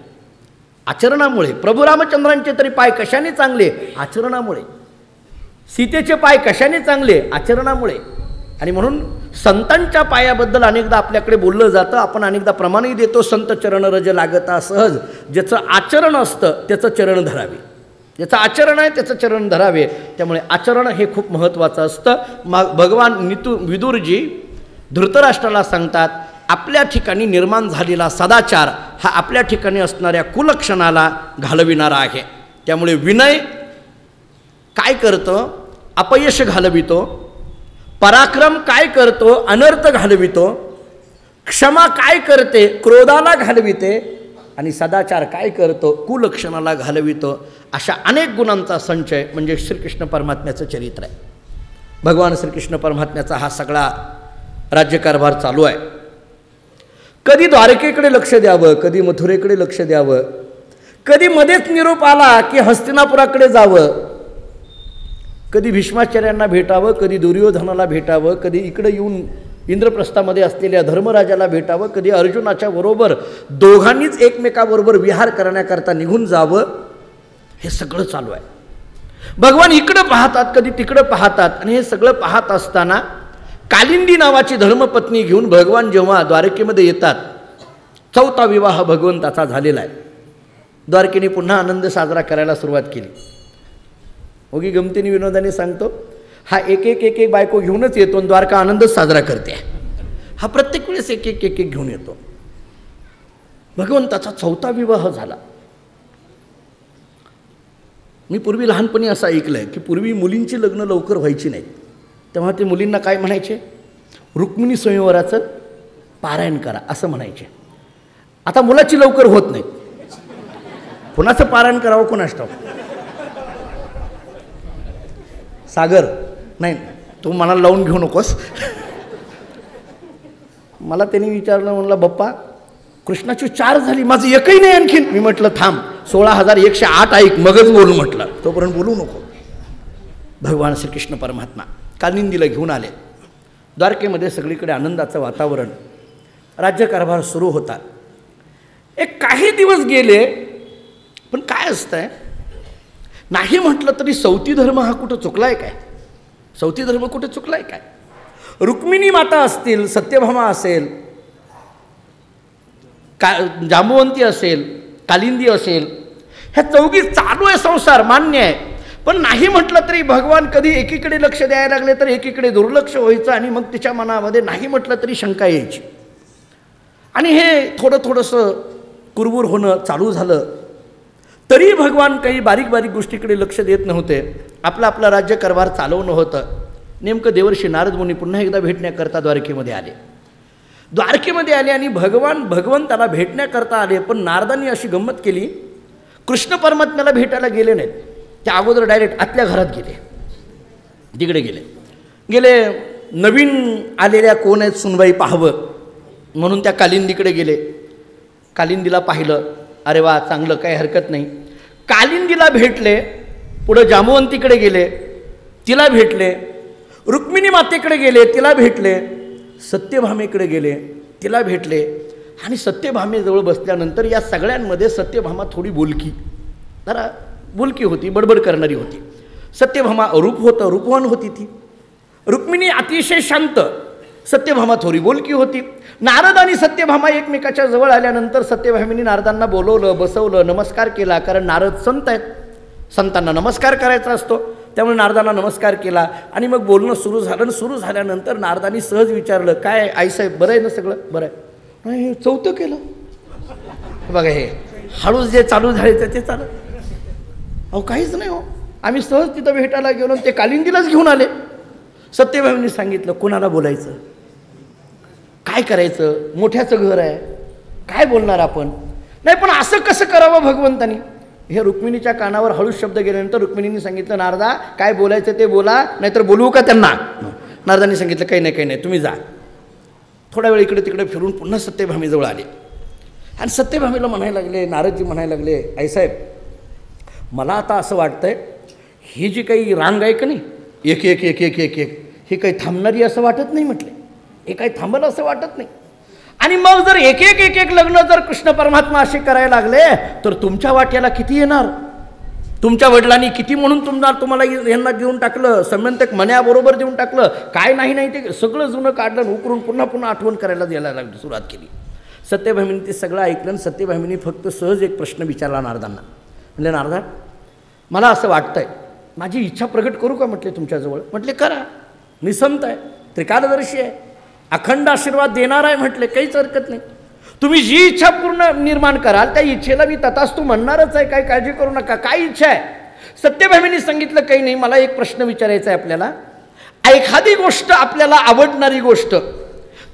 आचरणामुळे. प्रभू रामचंद्रांचे तरी पाय कशाने चांगले? आचरणामुळे. सीतेचे पाय कशाने चांगले? आचरणामुळे. आणि म्हणून संतांच्या पायाबद्दल अनेकदा आपल्याकडे बोललं जातं, आपण अनेकदा प्रमाणही देतो, संत चरण रज लागता सहज. ज्याचं आचरण असतं त्याचं चरण धरावे, ज्याचं आचरण आहे त्याचं चरण धरावे. त्यामुळे आचरण हे खूप महत्त्वाचं असतं. भगवान विदुरजी धृतराष्ट्राला सांगतात, आपल्या ठिकाणी निर्माण झालेला सदाचार हा आपल्या ठिकाणी असणाऱ्या कुलक्षणाला घालविणारा आहे. त्यामुळे विनय काय करतो? अपयश घालवितो. पराक्रम काय करतो? अनर्थ घालवितो. क्षमा काय करते? क्रोधाला घालविते. आणि सदाचार काय करतो? कुलक्षणाला घालवितो. अशा अनेक गुणांचा संचय म्हणजे श्रीकृष्ण परमात्म्याचं चरित्र आहे. भगवान श्रीकृष्ण परमात्म्याचा हा सगळा राज्यकारभार चालू आहे. कधी द्वारकेकडे लक्ष द्यावं, कधी मथुरेकडे लक्ष द्यावं, कधी मध्येच निरोप आला की हस्तिनापुराकडे जावं, कधी भीष्माचार्यांना भेटावं, कधी दुर्योधनाला भेटावं, कधी इकडे येऊन इंद्रप्रस्थामध्ये असलेल्या धर्मराजाला भेटावं, कधी अर्जुनाच्या बरोबर दोघांनीच एकमेकाबरोबर विहार करण्याकरता निघून जावं. हे सगळं चालू आहे. भगवान इकडं पाहतात, कधी तिकडं पाहतात. आणि हे सगळं पाहत असताना कालिंदी नावाची धर्मपत्नी घेऊन भगवान जेव्हा द्वारकेमध्ये येतात, चौथा विवाह भगवंताचा झालेला आहे. द्वारकेने पुन्हा आनंद साजरा करायला सुरुवात केली. ओगी गमतीने विनोदाने सांगतो, हा एक एक बायको घेऊनच येतो आणि द्वारका आनंदच साजरा करते. हा प्रत्येक वेळेस एक एक घेऊन येतो. भगवंताचा चौथा विवाह झाला. मी पूर्वी लहानपणी असं ऐकलं आहे की पूर्वी मुलींची लग्न लवकर व्हायची नाहीत, तेव्हा ते मुलींना काय म्हणायचे? रुक्मिणी स्वयंवराचं पारायण करा असं म्हणायचे. आता मुलाची लवकर होत नाही, कुणाचं पारायण करावं कुणास ठाऊक. सागर नाही, तू मला लावून घेऊ नकोस. मला त्यांनी विचारलं, म्हणलं बाप्पा कृष्णाची 4 झाली, माझं एकही नाही आणखीन. मी म्हटलं थांब, 16,108 ऐक मगच बोल म्हटलं, तोपर्यंत बोलू नको. भगवान श्रीकृष्ण परमात्मा कालिंदीला घेऊन आले. द्वारकेमध्ये सगळीकडे आनंदाचं वातावरण, राज्यकारभार सुरू होता. एक काही दिवस गेले, पण काय असतंय, नाही म्हटलं तरी सौती धर्म हा कुठं चुकलाय काय? सौती धर्म कुठे चुकलाय काय? रुक्मिणी माता असतील, सत्यभामा असेल, जांबुवंती असेल, कालिंदी असेल, ह्या चौघी चालू आहे संसार, मान्य आहे. पण नाही म्हटलं तरी भगवान कधी एकीकडे लक्ष द्यायला लागले तर एकीकडे दुर्लक्ष व्हायचं आणि मग तिच्या मनामध्ये नाही म्हटलं तरी शंका यायची. आणि हे थोडंसं कुरबुर होणं चालू झालं. तरी भगवान काही बारीक बारीक गोष्टीकडे लक्ष देत नव्हते. आपला राज्यकारभार चालवणं होतं. नेमकं देवर्षी नारद मुनी पुन्हा एकदा भेटण्याकरता द्वारकेमध्ये आले. द्वारकेमध्ये आले आणि भगवंताला भेटण्याकरता आले. पण नारदांनी अशी गंमत केली, कृष्ण परमात्म्याला भेटायला गेले नाहीत. त्या अगोदर डायरेक्ट आतल्या घरात गेले, तिकडे गेले. नवीन आलेल्या कोण आहेत सुनबाई पाहावं म्हणून त्या कालिंदीकडे गेले. कालिंदीला पाहिलं, अरे वा चांगलं, काही हरकत नाही. कालिंदीला भेटले. पुढं जांबुवंतीकडे गेले, तिला भेटले. रुक्मिणी मातेकडे गेले, तिला भेटले. सत्यभामेकडे गेले, तिला भेटले. आणि सत्यभामेजवळ बसल्यानंतर या सगळ्यांमध्ये सत्यभामा थोडी जरा बोलकी होती, बडबड करणारी होती. सत्यभामा रूपवान होती ती. रुक्मिणी अतिशय शांत, सत्यभामा थोडी बोलकी होती. नारद आणि सत्यभामा एकमेकाच्या जवळ आल्यानंतर सत्यभामेने नारदांना बोलवलं, बसवलं, नमस्कार केला. कारण नारद संत आहेत, संतांना नमस्कार करायचा असतो. त्यामुळे नारदांना नमस्कार केला आणि मग बोलणं सुरू झालं. सुरू झाल्यानंतर नारदांनी सहज विचारलं, काय आईसाहेब बरं आहे ना सगळं? बरं आहे. नाही, चौथं केलं बघा. हे हळूच जे चालू झाले ते चालू. अहो काहीच नाही हो, आम्ही सहज तिथं भेटायला गेलो, ते कालिंदीलाच घेऊन आले. सत्यभामेने सांगितलं, कोणाला बोलायचं, काय करायचं, मोठ्याचं घर आहे, काय बोलणार आपण. नाही पण असं कसं करावं भगवंतानी. हे रुक्मिणीच्या कानावर हळूच शब्द गेल्यानंतर रुक्मिणीने सांगितलं, नारदा काय बोलायचं ते बोला, नाहीतर बोलवू का त्यांना. नारदांनी सांगितलं, काही नाही तुम्ही जा. थोडा वेळ इकडे तिकडे फिरून पुन्हा सत्यभामेजवळ आले. आणि सत्यभामेला म्हणायला लागले, नारदजी म्हणायला लागले, आईसाहेब मला आता असं वाटतंय, ही जी काही रांग आहे का नाही, एक एक एक एक एक एक ही काही थांबणारी असं वाटत नाही. म्हटले हे काही थांबलं असं वाटत नाही. आणि मग जर एक एक एक एक लग्न जर कृष्ण परमात्मा असे करायला लागले तर तुमच्या वाट्याला किती येणार. तुमच्या वडिलांनी किती म्हणून तुम्हाला यांना देऊन टाकलं, समंतक मन्याबरोबर देऊन टाकलं, काय नाही ते सगळं जुनं काढलं, उकरून पुन्हा आठवण करायला द्यायला लागली, सुरुवात केली. सत्यभामेने ते सगळं ऐकलं. सत्यभामेने फक्त सहज एक प्रश्न विचारला नारदांना. म्हणजे नारदा मला असं वाटतंय, माझी इच्छा प्रकट करू का म्हटले तुमच्याजवळ. म्हटले करा, मी संत आहे, त्रिकालदर्शी आहे, अखंड आशीर्वाद देणार आहे. म्हटले काहीच हरकत नाही, तुम्ही जी इच्छा पूर्ण निर्माण कराल त्या इच्छेला मी तथास्तु म्हणणारच आहे, काही काळजी करू नका. काय इच्छा आहे. सत्यभामेने सांगितलं, काही नाही, मला एक प्रश्न विचारायचा आहे आपल्याला. एखादी गोष्ट आपल्याला आवडणारी गोष्ट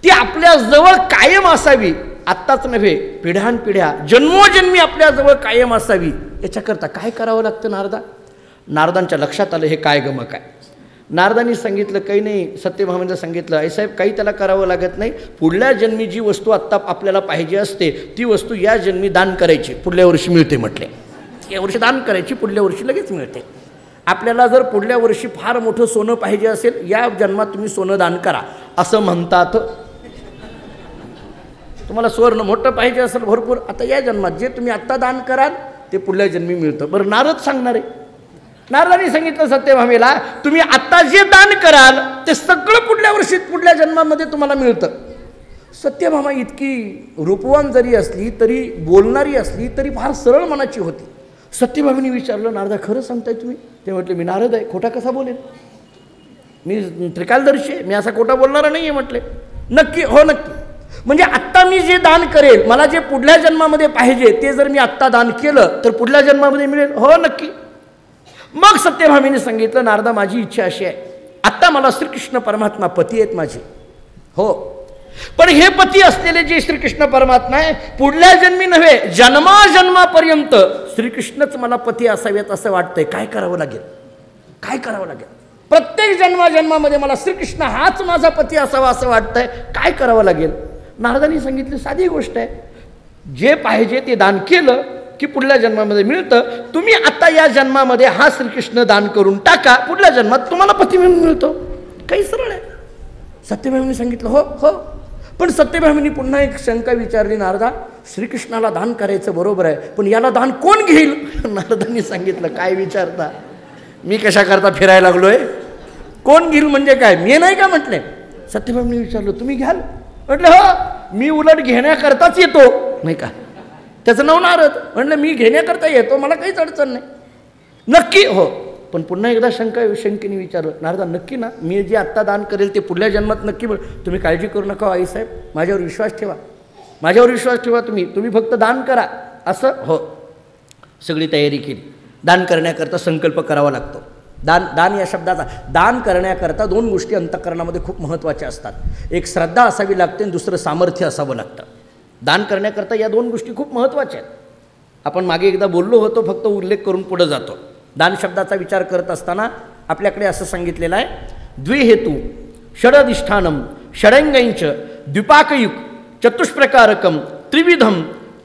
ती आपल्याजवळ कायम असावी, आत्ताच नव्हे, पिढ्यानपिढ्या जन्मोजन्मी आपल्याजवळ कायम असावी, याच्याकरता काय करावं लागतं नारदा. नारदांच्या लक्षात आलं हे काय गमक आहे. नारदांनी सांगितलं, काही नाही. सत्यभामेनं सांगितलं, आई साहेब काही त्याला करावं लागत नाही. पुढल्या जन्मी जी वस्तू आत्ता आपल्याला पाहिजे असते ती वस्तू या जन्मी दान करायची, पुढल्या वर्षी मिळते. म्हटले या वर्षी दान करायची, पुढल्या वर्षी लगेच मिळते. आपल्याला जर पुढल्या वर्षी फार मोठं सोनं पाहिजे असेल, या जन्मात तुम्ही सोनं दान करा असं म्हणतात. तुम्हाला सुवर्ण मोठं पाहिजे असेल भरपूर, आता या जन्मात जे तुम्ही आत्ता दान कराल ते पुढल्या जन्मी मिळतं. बरं नारद सांगणार आहे. नारदांनी सांगितलं सत्यभामेला, तुम्ही आत्ता जे दान कराल ते सगळं पुढल्या वर्षी पुढल्या जन्मामध्ये तुम्हाला मिळतं. सत्यभामा इतकी रूपवान जरी असली तरी, बोलणारी असली तरी फार सरळ मनाची होती. सत्यभामेने विचारलं, नारदा खरं सांगताय तुम्ही. ते म्हटले, मी नारद आहे, खोटा कसा बोलेन, मी त्रिकालदर्शी आहे, मी असा खोटा बोलणारा नाही आहे. म्हटले नक्की. हो नक्की. म्हणजे आत्ता मी जे दान करेल, मला जे पुढल्या जन्मामध्ये पाहिजे ते जर मी आत्ता दान केलं तर पुढल्या जन्मामध्ये मिळेल. हो नक्की. मग सत्यभामेने सांगितलं, नारदा माझी इच्छा अशी आहे, आत्ता मला श्रीकृष्ण परमात्मा पती आहेत माझे. हो, पण हे पती असलेले जे श्रीकृष्ण परमात्मा आहे, पुढल्या जन्मी नव्हे, जन्माजन्मापर्यंत श्रीकृष्णच मला पती असावेत असं वाटतंय. काय करावं लागेल, काय करावं लागेल. प्रत्येक जन्माजन्मामध्ये मला श्रीकृष्ण हाच माझा पती असावा असं वाटतंय, काय करावं लागेल. नारदांनी सांगितलं, साधी गोष्ट आहे, जे पाहिजे ते दान केलं की पुढल्या जन्मामध्ये मिळतं, तुम्ही आता या जन्मामध्ये हा श्रीकृष्ण दान करून टाका, पुढल्या जन्मात तुम्हाला पती म्हणून मिळतो. काही सरळ आहे. सत्यभामींनी सांगितलं हो हो. पण सत्यभामींनी पुन्हा एक शंका विचारली, नारदा श्रीकृष्णाला दान करायचं बरोबर आहे, पण याला दान कोण घेईल? नारदांनी सांगितलं काय विचारता, मी कशा करता फिरायला लागलोय, कोण घेईल म्हणजे काय, मी नाही का म्हटले. सत्यभामींनी विचारलं तुम्ही घ्याल? म्हटलं हो, मी उलट घेण्याकरताच येतो, नाही का. त्याचं नाव नारद. म्हटलं मी घेण्याकरता येतो, मला काहीच अडचण नाही. नक्की? हो. पण पुन्हा एकदा शंकेने विचारलं, नारदा नक्की ना, मी जे आत्ता दान करेल ते पुढल्या जन्मात नक्की मिळेल? तुम्ही काळजी करू नका आईसाहेब, माझ्यावर विश्वास ठेवा, माझ्यावर विश्वास ठेवा, तुम्ही फक्त दान करा. असं? हो. सगळी तयारी केली. दान करण्याकरता संकल्प करावा लागतो. दान या शब्दाचा, दान करण्याकरता दोन गोष्टी अंतःकरणामध्ये खूप महत्त्वाच्या असतात. एक श्रद्धा असावी लागते आणि दुसरं सामर्थ्य असावं लागतं. दान करण्याकरता या दोन गोष्टी खूप महत्त्वाच्या आहेत. आपण मागे एकदा बोललो होतो, फक्त उल्लेख करून पुढं जातो. दान शब्दाचा विचार करत असताना आपल्याकडे असं सांगितलेलं आहे, द्विहेतू षडधिष्ठानम षडंगैंच द्विपाकयुक चतुष्प्रकारकम त्रिविधम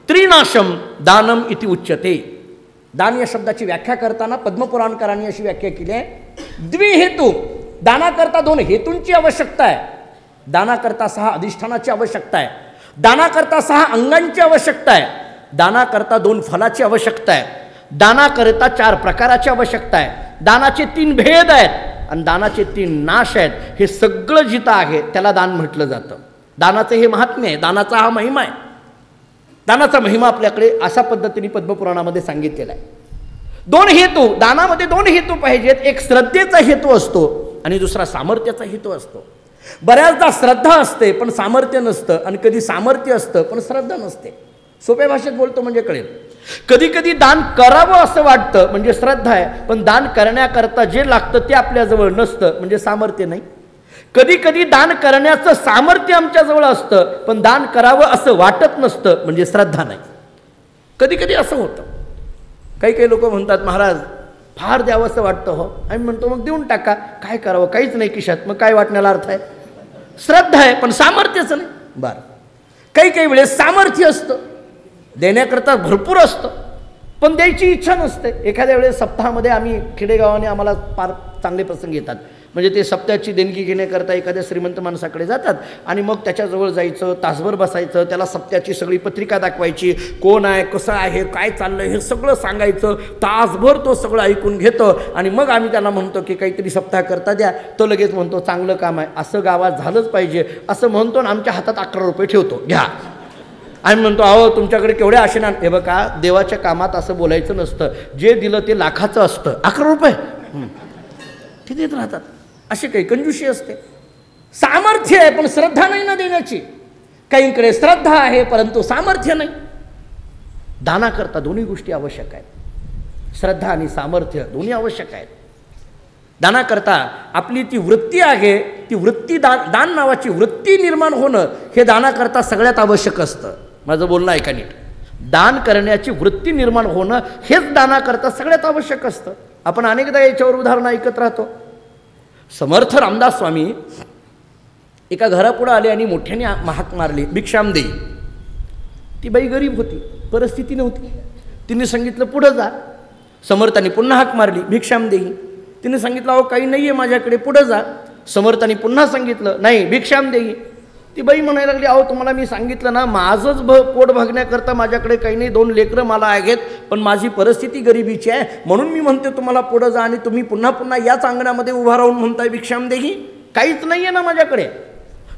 त्रिनाशम दानम इति उच्यते. दान या शब्दाची व्याख्या करताना पद्मपुराणकारांनी अशी व्याख्या केली आहे, द्विहेतू, दानाकरता दोन हेतूंची आवश्यकता आहे. दानाकरता 6 अधिष्ठानाची आवश्यकता आहे. दानाकरता 6 अंगांची आवश्यकता आहे. दानाकरता 2 फलाची आवश्यकता आहे. दानाकरता 4 प्रकाराची आवश्यकता आहे. दानाचे 3 भेद आहेत आणि दानाचे 3 नाश आहेत. हे सगळं जिथं आहे त्याला दान म्हटलं जातं. दानाचं हे महात्म्य आहे, दानाचा हा महिमा आहे. दानाचा महिमा आपल्याकडे अशा पद्धतीने पद्मपुराणामध्ये सांगितलेला आहे. 2 हेतू, दानामध्ये 2 हेतू पाहिजेत. एक श्रद्धेचा हेतू असतो आणि दुसरा सामर्थ्याचा हेतू असतो. बऱ्याचदा श्रद्धा असते पण सामर्थ्य नसतं, आणि कधी सामर्थ्य असतं पण श्रद्धा नसते. सोप्या भाषेत बोलतो म्हणजे कळेल. कधी कधी दान करावं असं वाटतं म्हणजे श्रद्धा आहे, पण दान करण्याकरता जे लागतं ते आपल्याजवळ नसतं म्हणजे सामर्थ्य नाही. कधी कधी दान करण्याचं सामर्थ्य आमच्याजवळ असतं पण दान करावं असं वाटत नसतं म्हणजे श्रद्धा नाही. कधी कधी असं होतं. काही लोक म्हणतात महाराज फार द्यावं असं वाटतं. हो, आम्ही म्हणतो मग देऊन टाका, काय करावं, काहीच नाही खिशात, मग काय वाटण्याला अर्थ आहे. श्रद्धा आहे पण सामर्थ्यच नाही. बरं, काही वेळेस सामर्थ्य असतं, देण्याकरता भरपूर असतं पण द्यायची इच्छा नसते. एखाद्या वेळेस सप्ताहामध्ये आम्ही खेडेगावाने आम्हाला फार चांगले प्रसंग येतात. म्हणजे ते सप्त्याची देणगी घेण्याकरता एखाद्या श्रीमंत माणसाकडे जातात आणि मग त्याच्याजवळ जायचं, तासभर बसायचं, त्याला सप्त्याची सगळी पत्रिका दाखवायची, कोण आहे, कसं आहे, काय चाललं हे सगळं सांगायचं. तासभर तो सगळं ऐकून घेतो आणि मग आम्ही त्याला म्हणतो की काहीतरी सप्ताह करता द्या. तो लगेच म्हणतो चांगलं काम आहे, असं गावात झालंच पाहिजे असं म्हणतो आणि आमच्या हातात 11 रुपये ठेवतो, घ्या. आम्ही म्हणतो अहो तुमच्याकडे केवढे आशे ना. हे बघा, देवाच्या कामात असं बोलायचं नसतं. जे दिलं ते लाखाचं असतं. 11 रुपये ते देत राहतात. अशी काही कंजूशी असते. सामर्थ्य आहे पण श्रद्धा नाही ना देण्याची. काहींकडे श्रद्धा आहे परंतु सामर्थ्य नाही. दानाकरता दोन्ही गोष्टी आवश्यक आहेत. श्रद्धा आणि सामर्थ्य दोन्ही आवश्यक आहेत. दानाकरता आपली ती वृत्ती आहे, ती वृत्ती दान नावाची वृत्ती निर्माण होणं हे दानाकरता सगळ्यात आवश्यक असतं. माझं बोलणं ऐका नीट. दान करण्याची वृत्ती निर्माण होणं हेच दानाकरता सगळ्यात आवश्यक असतं. आपण अनेकदा याच्यावर उदाहरणं ऐकत राहतो. समर्थ रामदास स्वामी एका घरापुढं आले आणि मोठ्याने हाक मारली, भिक्षाम देई. ती बाई गरीब होती, परिस्थिती नव्हती. तिने सांगितलं पुढं जा. समर्थांनी पुन्हा हाक मारली, भिक्षाम देई. तिने सांगितलं अहो काही नाही आहे माझ्याकडे, पुढं जा. समर्थांनी पुन्हा सांगितलं नाही, भिक्षाम देई. ती बाई म्हणायला लागली अहो तुम्हाला मी सांगितलं ना, माझंच पोट भागण्याकरता माझ्याकडे काही नाही, 2 लेकरं मला आहेत, पण माझी परिस्थिती गरिबीची आहे म्हणून मी म्हणते तुम्हाला पुढं जा, आणि तुम्ही पुन्हा पुन्हा याच अंगणामध्ये उभा राहून म्हणताय भिक्षाम देही. काहीच नाही आहे ना माझ्याकडे.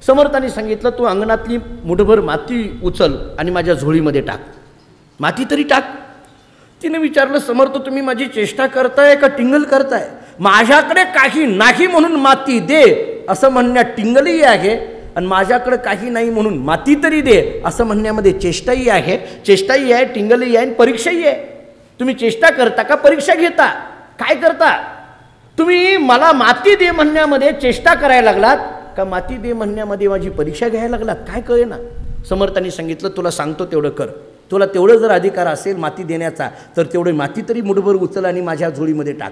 समर्थांनी सांगितलं तू अंगणातली मुठभर माती उचल आणि माझ्या झोळीमध्ये टाक. माती तरी टाक. तिने विचारलं समर्थ तुम्ही माझी चेष्टा करताय का टिंगल करताय? माझ्याकडे काही नाही म्हणून माती दे असं म्हणण्यात टिंगलही आहे, आणि माझ्याकडे काही नाही म्हणून माती तरी दे असं म्हणण्यामध्ये चेष्टाही आहे. चेष्टाही आहे, टिंगलही आहे, परीक्षाही आहे. तुम्ही चेष्टा करता का परीक्षा घेता? काय करता तुम्ही? मला माती दे म्हणण्यामध्ये चेष्टा करायला लागलात का माती दे म्हणण्यामध्ये माझी परीक्षा घ्यायला लागलात? काय कळेना. समर्थांनी सांगितलं तुला सांगतो तेवढं कर. तुला तेवढं जर अधिकार असेल माती देण्याचा तर तेवढी माती तरी मुठभर उचल आणि माझ्या झोळीमध्ये टाक.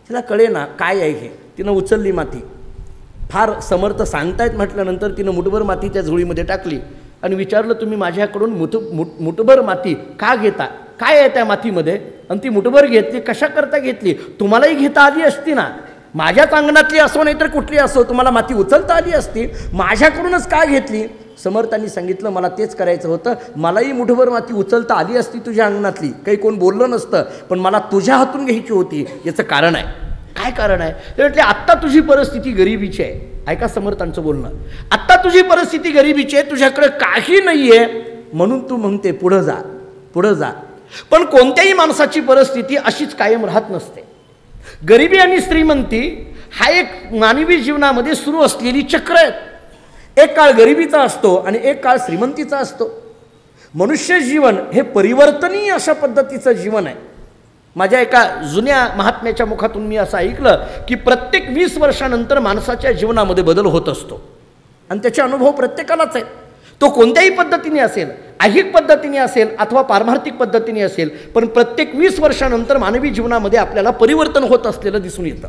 तिला कळेना काय आहे हे. तिनं उचलली माती. फार समर्थ सांगतायत म्हटल्यानंतर तिनं मुठभर माती त्या झोळीमध्ये टाकली आणि विचारलं तुम्ही माझ्याकडून मुठभर माती का घेता? काय आहे त्या मातीमध्ये? आणि ती मुठभर घेतली. कशा करता घेतली? तुम्हालाही घेता आली असती ना, माझ्याच अंगणातली असो नाही तर कुठली असो, तुम्हाला माती उचलता आली असती, माझ्याकडूनच का घेतली? समर्थांनी सांगितलं, मला तेच करायचं होतं, मलाही मुठभर माती उचलता आली असती तुझ्या अंगणातली, काही कोण बोललं नसतं, पण मला तुझ्या हातून घ्यायची होती. याचं कारण आहे. काय कारण आहे? ते म्हटले, आत्ता तुझी परिस्थिती गरिबीची आहे. ऐका समर्थांचं बोलणं, आत्ता तुझी परिस्थिती गरिबीची आहे, तुझ्याकडे काही नाही आहे, म्हणून तू म्हणते पुढं जा, पुढं जा. पण कोणत्याही माणसाची परिस्थिती अशीच कायम राहत नसते. गरिबी आणि श्रीमंती हा एक मानवी जीवनामध्ये सुरू असलेली चक्र आहेत. एक काळ गरिबीचा असतो आणि एक काळ श्रीमंतीचा असतो. मनुष्य जीवन हे परिवर्तनीय अशा पद्धतीचं जीवन आहे. माझ्या एका जुन्या महात्म्याच्या मुखातून मी असं ऐकलं की प्रत्येक 20 वर्षानंतर माणसाच्या जीवनामध्ये बदल होत असतो आणि त्याचे अनुभव प्रत्येकालाच आहेत. तो कोणत्याही पद्धतीने असेल, ऐहिक पद्धतीने असेल अथवा पारमार्थिक पद्धतीने असेल, पण प्रत्येक 20 वर्षानंतर मानवी जीवनामध्ये आपल्याला परिवर्तन होत असलेलं दिसून येतं.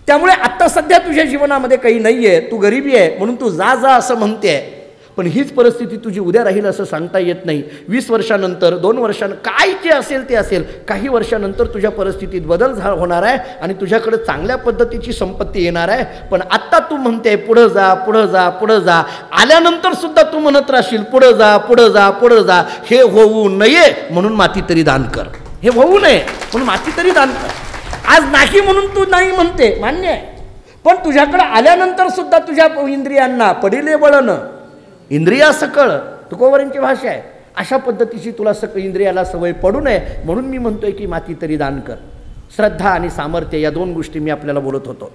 त्यामुळे आत्ता सध्या तुझ्या जीवनामध्ये काही नाही आहे, तू गरिबी आहे म्हणून तू जा जा असं म्हणते आहे, पण हीच परिस्थिती तुझी उद्या राहील असं सांगता येत नाही. 20 वर्षानंतर, 2 वर्षानं, काय जे असेल ते असेल, काही वर्षानंतर तुझ्या परिस्थितीत बदल होणार आहे आणि तुझ्याकडे चांगल्या पद्धतीची संपत्ती येणार आहे. पण आत्ता तू म्हणते पुढं जा, पुढं जा, पुढं जा, आल्यानंतर सुद्धा तू म्हणत राहशील पुढं जा, पुढं जा, पुढं जा. हे होऊ नये म्हणून माती तरी दान कर. हे होऊ नये म्हणून माती तरी दान कर. आज नाही म्हणून तू नाही म्हणते, मान्य आहे, पण तुझ्याकडे आल्यानंतर सुद्धा तुझ्या इंद्रियांना पडिले बळण इंद्रिया सकळ, तुकोबरांची भाषा आहे, अशा पद्धतीची तुला इंद्रियाला सवय पडू नये म्हणून मी म्हणतोय की माती तरी दान कर. श्रद्धा आणि सामर्थ्य या 2 गोष्टी मी आपल्याला बोलत होतो.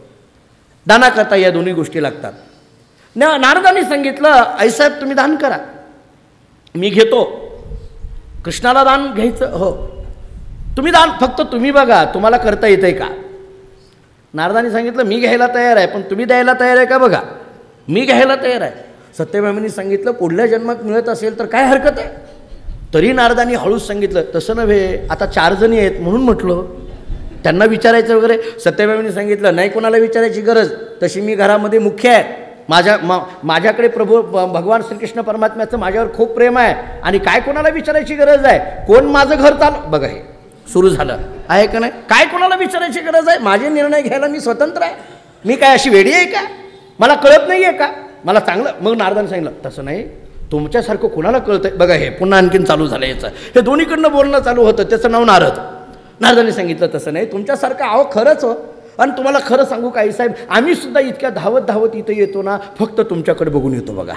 दानाकरता या दोन्ही गोष्टी लागतात. नारदांनी सांगितलं, आईसाहेब तुम्ही दान करा, मी घेतो. कृष्णाला दान घ्यायचं? हो. तुम्ही दान फक्त तुम्ही बघा तुम्हाला करता येतंय का. नारदांनी सांगितलं, मी घ्यायला तयार आहे, पण तुम्ही द्यायला तयार आहे का बघा. मी घ्यायला तयार आहे. सत्यभामींनी सांगितलं, पुढल्या जन्मात मिळत असेल तर काय हरकत आहे. तरी नारदांनी हळूच सांगितलं, तसं नव्हे, आता 4 जणी आहेत म्हणून म्हटलं, त्यांना विचारायचं वगैरे. सत्यभामींनी सांगितलं, नाही कोणाला विचारायची गरज, तशी मी घरामध्ये मुख्य आहे, माझ्याकडे प्रभू भगवान श्रीकृष्ण परमात्म्याचं माझ्यावर खूप प्रेम आहे आणि काय कोणाला विचारायची गरज आहे. कोण माझं घर बघा, हे सुरू झालं आहे का नाही. काय कोणाला विचारायची गरज आहे, माझे निर्णय घ्यायला मी स्वतंत्र आहे. मी काय अशी वेडी आहे का, मला कळत नाही आहे का, मला चांगलं. मग नारदांनी सांगितलं, तसं नाही, तुमच्यासारखं कोणाला कळतंय बघा. हे पुन्हा आणखीन चालू झालं याचं, हे दोन्हीकडनं बोलणं चालू होतं, त्याचं नाव नारद. नारदांनी सांगितलं, तसं नाही, तुमच्यासारखं अहो खरंच हो. आणि तुम्हाला खरं सांगू का साहेब, आम्ही सुद्धा इतक्या धावत धावत इथं येतो ना, फक्त तुमच्याकडे बघून येतो बघा.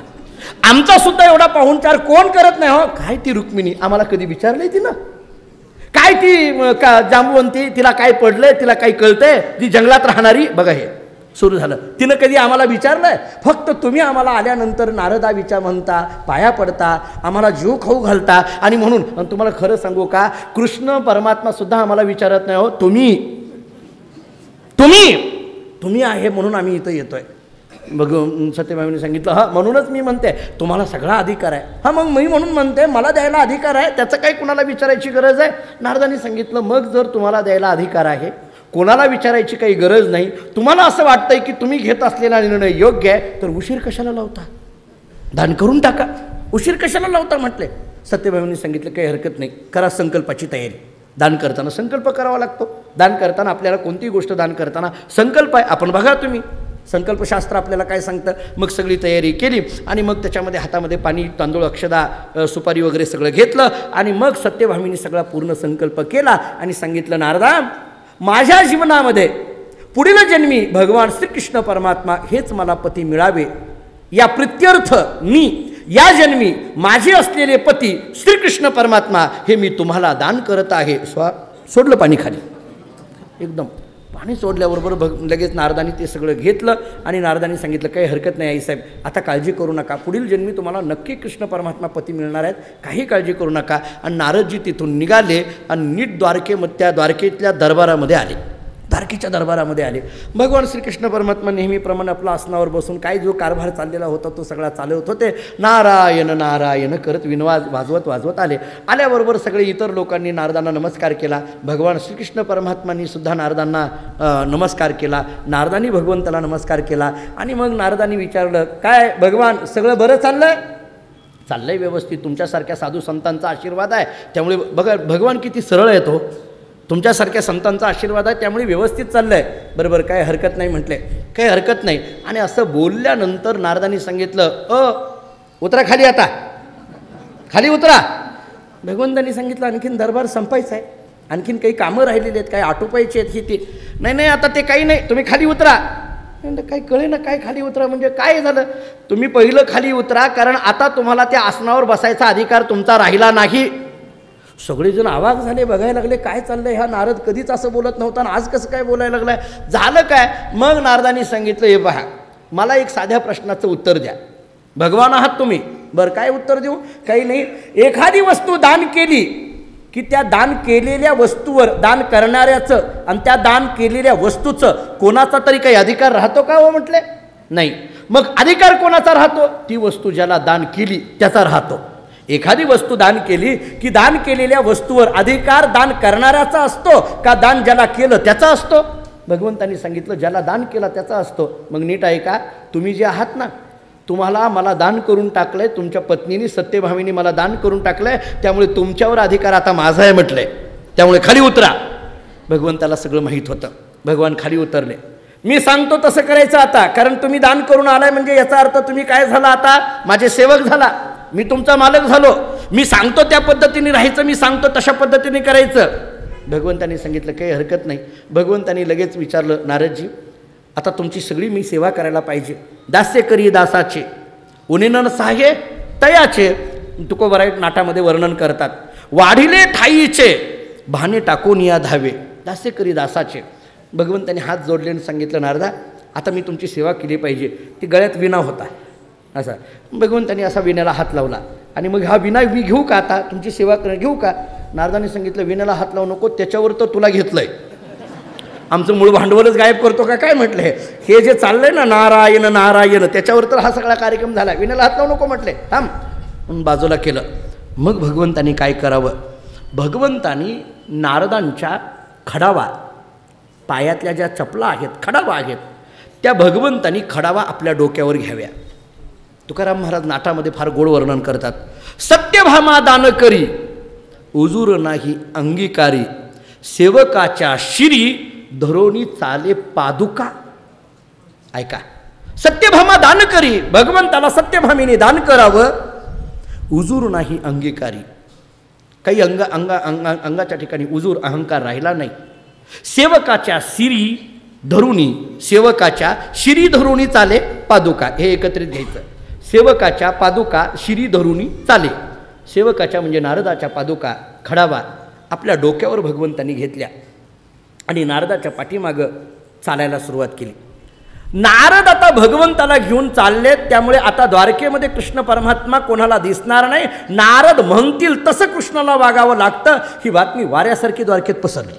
आमचा सुद्धा एवढा पाहुणचार कोण करत नाही हो. काय ती रुक्मिणी, आम्हाला कधी विचारलंय तिनं? काय ती जांबुवंती, तिला काय पडलंय, तिला काही कळतंय, ती जंगलात राहणारी बघा. हे सुरू झालं, तिनं कधी आम्हाला विचारलंय? फक्त तुम्ही आम्हाला आल्यानंतर नारदा विचार म्हणता, पाया पडता, आम्हाला जीव खाऊ घालता. आणि म्हणून तुम्हाला खरं सांगू का, कृष्ण परमात्मा सुद्धा आम्हाला विचारत नाही हो. तुम्ही आहे म्हणून आम्ही इथं येतोय. बघ सत्यभामीने सांगितलं, हां म्हणूनच मी म्हणते तुम्हाला सगळा अधिकार आहे. हां मग मी म्हणून म्हणते मला द्यायला अधिकार आहे, त्याचं काही कुणाला विचारायची गरज आहे. नारदांनी सांगितलं, मग जर तुम्हाला द्यायला अधिकार आहे, कोणाला विचारायची काही गरज नाही, तुम्हाला असं वाटतंय की तुम्ही घेत असलेला निर्णय योग्य आहे, तर उशीर कशाला लावता, दान करून टाका. उशीर कशाला लावता म्हटले. सत्यभामींनी सांगितलं, काही हरकत नाही, करा संकल्पाची तयारी. दान करताना संकल्प करावा लागतो. दान करताना आपल्याला कोणती गोष्ट दान करताना संकल्प आहे, आपण बघा तुम्ही संकल्पशास्त्र आपल्याला काय सांगतं. मग सगळी तयारी केली आणि मग त्याच्यामध्ये हातामध्ये पाणी, तांदूळ, अक्षदा, सुपारी वगैरे सगळं घेतलं आणि मग सत्यभामींनी सगळा पूर्ण संकल्प केला आणि सांगितलं, नारदा, माझ्या जीवनामध्ये पुढील जन्मी भगवान श्रीकृष्ण परमात्मा हेच मला पती मिळावे, या प्रित्यर्थ मी या जन्मी माझे असलेले पती श्रीकृष्ण परमात्मा हे मी तुम्हाला दान करत आहे. सोडलं पाणी खाली, एकदम पाणी सोडल्याबरोबर लगेच नारदांनी ते सगळं घेतलं आणि नारदांनी सांगितलं, काही हरकत नाही आईसाहेब, आता काळजी करू नका, पुढील जन्मी तुम्हाला नक्की कृष्ण परमात्मा पती मिळणार आहेत, काही काळजी करू नका. आणि नारदजी तिथून निघाले आणि नीट त्या द्वारकेतल्या दरबारामध्ये आले. द्वारकेच्या दरबारामध्ये आले. भगवान श्रीकृष्ण परमात्मा नेहमीप्रमाणे आपला आसनावर बसून काही जो कारभार चाललेला होता तो सगळा चालवत होते. नारायण नारायण करत विनवाज वाजवत आले. आल्याबरोबर सगळे इतर लोकांनी नारदांना नमस्कार केला. भगवान श्रीकृष्ण परमात्मांनी सुद्धा नारदांना नमस्कार केला. नारदांनी भगवंताला नमस्कार केला आणि मग नारदांनी विचारलं, काय भगवान सगळं बरं चाललंय? चाललंय व्यवस्थित, तुमच्यासारख्या साधू संतांचा आशीर्वाद आहे, त्यामुळे बघा भगवान किती सरळ आहे तो, तुमच्यासारख्या संतांचा आशीर्वाद आहे त्यामुळे व्यवस्थित चाललं आहे, बरोबर काय हरकत नाही म्हटले, काही हरकत नाही. आणि असं बोलल्यानंतर नारदांनी सांगितलं उतरा खाली, आता खाली उतरा. भगवंतांनी सांगितलं आणखीन दरबार संपायचा आहे, आणखीन काही कामं राहिलेली आहेत, काही आटोपायची आहेत ही ती. नाही आता ते काही नाही, तुम्ही खाली उतरा. काही कळे ना काय खाली उतरा म्हणजे काय झालं, तुम्ही पहिलं खाली उतरा, कारण आता तुम्हाला त्या आसनावर बसायचा अधिकार तुमचा राहिला नाही. सगळेजण अवाक झाले, बघायला लागले काय चाललंय, हा नारद कधीच असं बोलत नव्हता आणि आज कसं काय बोलायला लागलाय, झालं काय. मग नारदांनी सांगितलं, हे पहा मला एक साध्या प्रश्नाचं उत्तर द्या, भगवान आहात तुम्ही, बरं काय उत्तर देऊ, काही नाही. एखादी वस्तू दान केली की त्या दान केलेल्या वस्तूवर दान करणाऱ्याचं आणि त्या दान केलेल्या वस्तूचं कोणाचा तरी काही अधिकार राहतो का हो म्हटले, नाही. मग अधिकार कोणाचा राहतो, ती वस्तू ज्याला दान केली त्याचा राहतो. एखादी वस्तू दान केली की दान केलेल्या वस्तूवर अधिकार दान करणाऱ्याचा असतो का दान ज्याला केलं त्याचा असतो. भगवंतांनी सांगितलं ज्याला दान केला त्याचा असतो. मग नीट आहे का, तुम्ही जे आहात ना, तुम्हाला मला दान करून टाकलंय, तुमच्या पत्नीने सत्यभामीने मला दान करून टाकलंय, त्यामुळे तुमच्यावर अधिकार आता माझा आहे म्हटलंय, त्यामुळे खाली उतरा. भगवंताला सगळं माहीत होतं, भगवान खाली उतरले. मी सांगतो तसं करायचं आता, कारण तुम्ही दान करून आलाय म्हणजे याचा अर्थ तुम्ही काय झाला, आता माझे सेवक झाला, मी तुमचा मालक झालो. मी सांगतो त्या पद्धतीने राहायचं, मी सांगतो तशा पद्धतीने करायचं. भगवंतांनी सांगितलं काही हरकत नाही. भगवंतांनी लगेच विचारलं, नारदजी आता तुमची सगळी मी सेवा करायला पाहिजे. दास्य करी दासाचे उनेनन साहे तयाचे, तुकोबराईट नाटामध्ये वर्णन करतात. वाढिले ठाईचे भाने टाकून या धावे, दास्य करी दासाचे. भगवंतांनी हात जोडले आणि सांगितलं, नारदा आता मी तुमची सेवा केली पाहिजे. ती गळ्यात विणा होता असा. भगवंतांनी असा विण्याला हात लावला आणि मग हा विणा मी घेऊ का, आता तुमची सेवा घेऊ का. नारदांनी सांगितलं विण्याला हात लावू नको, त्याच्यावर तर तुला घेतलंय, आमचं मूळ भांडवलच गायब करतो का काय म्हटलं. हे जे चाललंय ना नारायण नारायण, त्याच्यावर तर हा सगळा कार्यक्रम झाला, विण्याला हात लावू नको म्हटले, थांब. म्हणून बाजूला केलं. मग भगवंतांनी काय करावं, भगवंतांनी नारदांच्या खडावा, पायातल्या ज्या चपला आहेत खडावा आहेत, त्या भगवंतांनी खडावा आपल्या डोक्यावर घ्याव्या. तुकाराम महाराज नाटामध्ये फार गोड वर्णन करतात. सत्यभामा दान करी उजूर नाही अंगीकारी, सेवकाच्या शिरी धरोणी चाले पादुका. ऐका, सत्यभामा दान करी, भगवंताला सत्यभामीने दान करावं, उजूर नाही अंगीकारी, काही अंगाच्या ठिकाणी उजूर अहंकार राहिला नाही. सेवकाच्या शिरी धरुणी, सेवकाच्या शिरी धरुणी चाले पादुका, हे एकत्रित घ्यायचं. सेवकाच्या पादुका शिरी धरुणी चाले, सेवकाच्या म्हणजे नारदाच्या पादुका खडावा आपल्या डोक्यावर भगवंतांनी घेतल्या आणि नारदाच्या पाठीमागं चालायला सुरुवात केली. नारद आता भगवंताला घेऊन चाललेत, त्यामुळे आता द्वारकेमध्ये कृष्ण परमात्मा कोणाला दिसणार नाही. नारद म्हणतील तसं कृष्णाला वागावं लागतं. ही बातमी वाऱ्यासारखी द्वारकेत पसरली.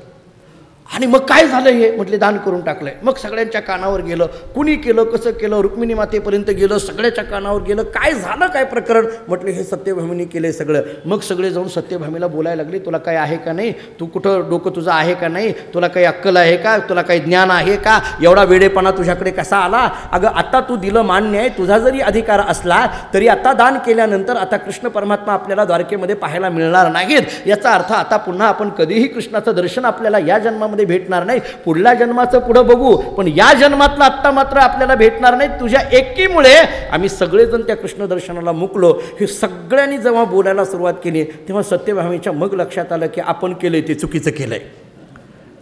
आणि मग काय झालं, हे म्हटले दान करून टाकलंय. मग सगळ्यांच्या कानावर गेलं, कुणी केलं, कसं केलं, रुक्मिणी मातेपर्यंत गेलं, सगळ्याच्या कानावर गेलं, काय झालं काय प्रकरण. म्हटले हे सत्यभामीने केलंय सगळं. मग सगळे जाऊन सत्यभामीला बोलायला लागले, तुला काय आहे का नाही, तू कुठं डोकं तुझं आहे का नाही, तुला काही अक्कल आहे का, तुला काही ज्ञान आहे का, एवढा वेडेपणा तुझ्याकडे कसा आला. अगं आता तू दिलं मान्य आहे, तुझा जरी अधिकार असला तरी आता दान केल्यानंतर आता कृष्ण परमात्मा आपल्याला द्वारकेमध्ये पाहायला मिळणार नाहीत. याचा अर्थ आता पुन्हा आपण कधीही कृष्णाचं दर्शन आपल्याला या जन्मामध्ये भेटणार नाही. पुढल्या जन्माचं पुढं बघू, पण या जन्मातलं आत्ता मात्र आपल्याला भेटणार नाही. तुझ्या एकीमुळे आम्ही सगळेजण त्या कृष्ण दर्शनाला मुकलो. हे सगळ्यांनी जेव्हा बोलायला सुरुवात केली तेव्हा सत्यभामेच्या मग लक्षात आलं की आपण केलंय ते चुकीचं केलंय.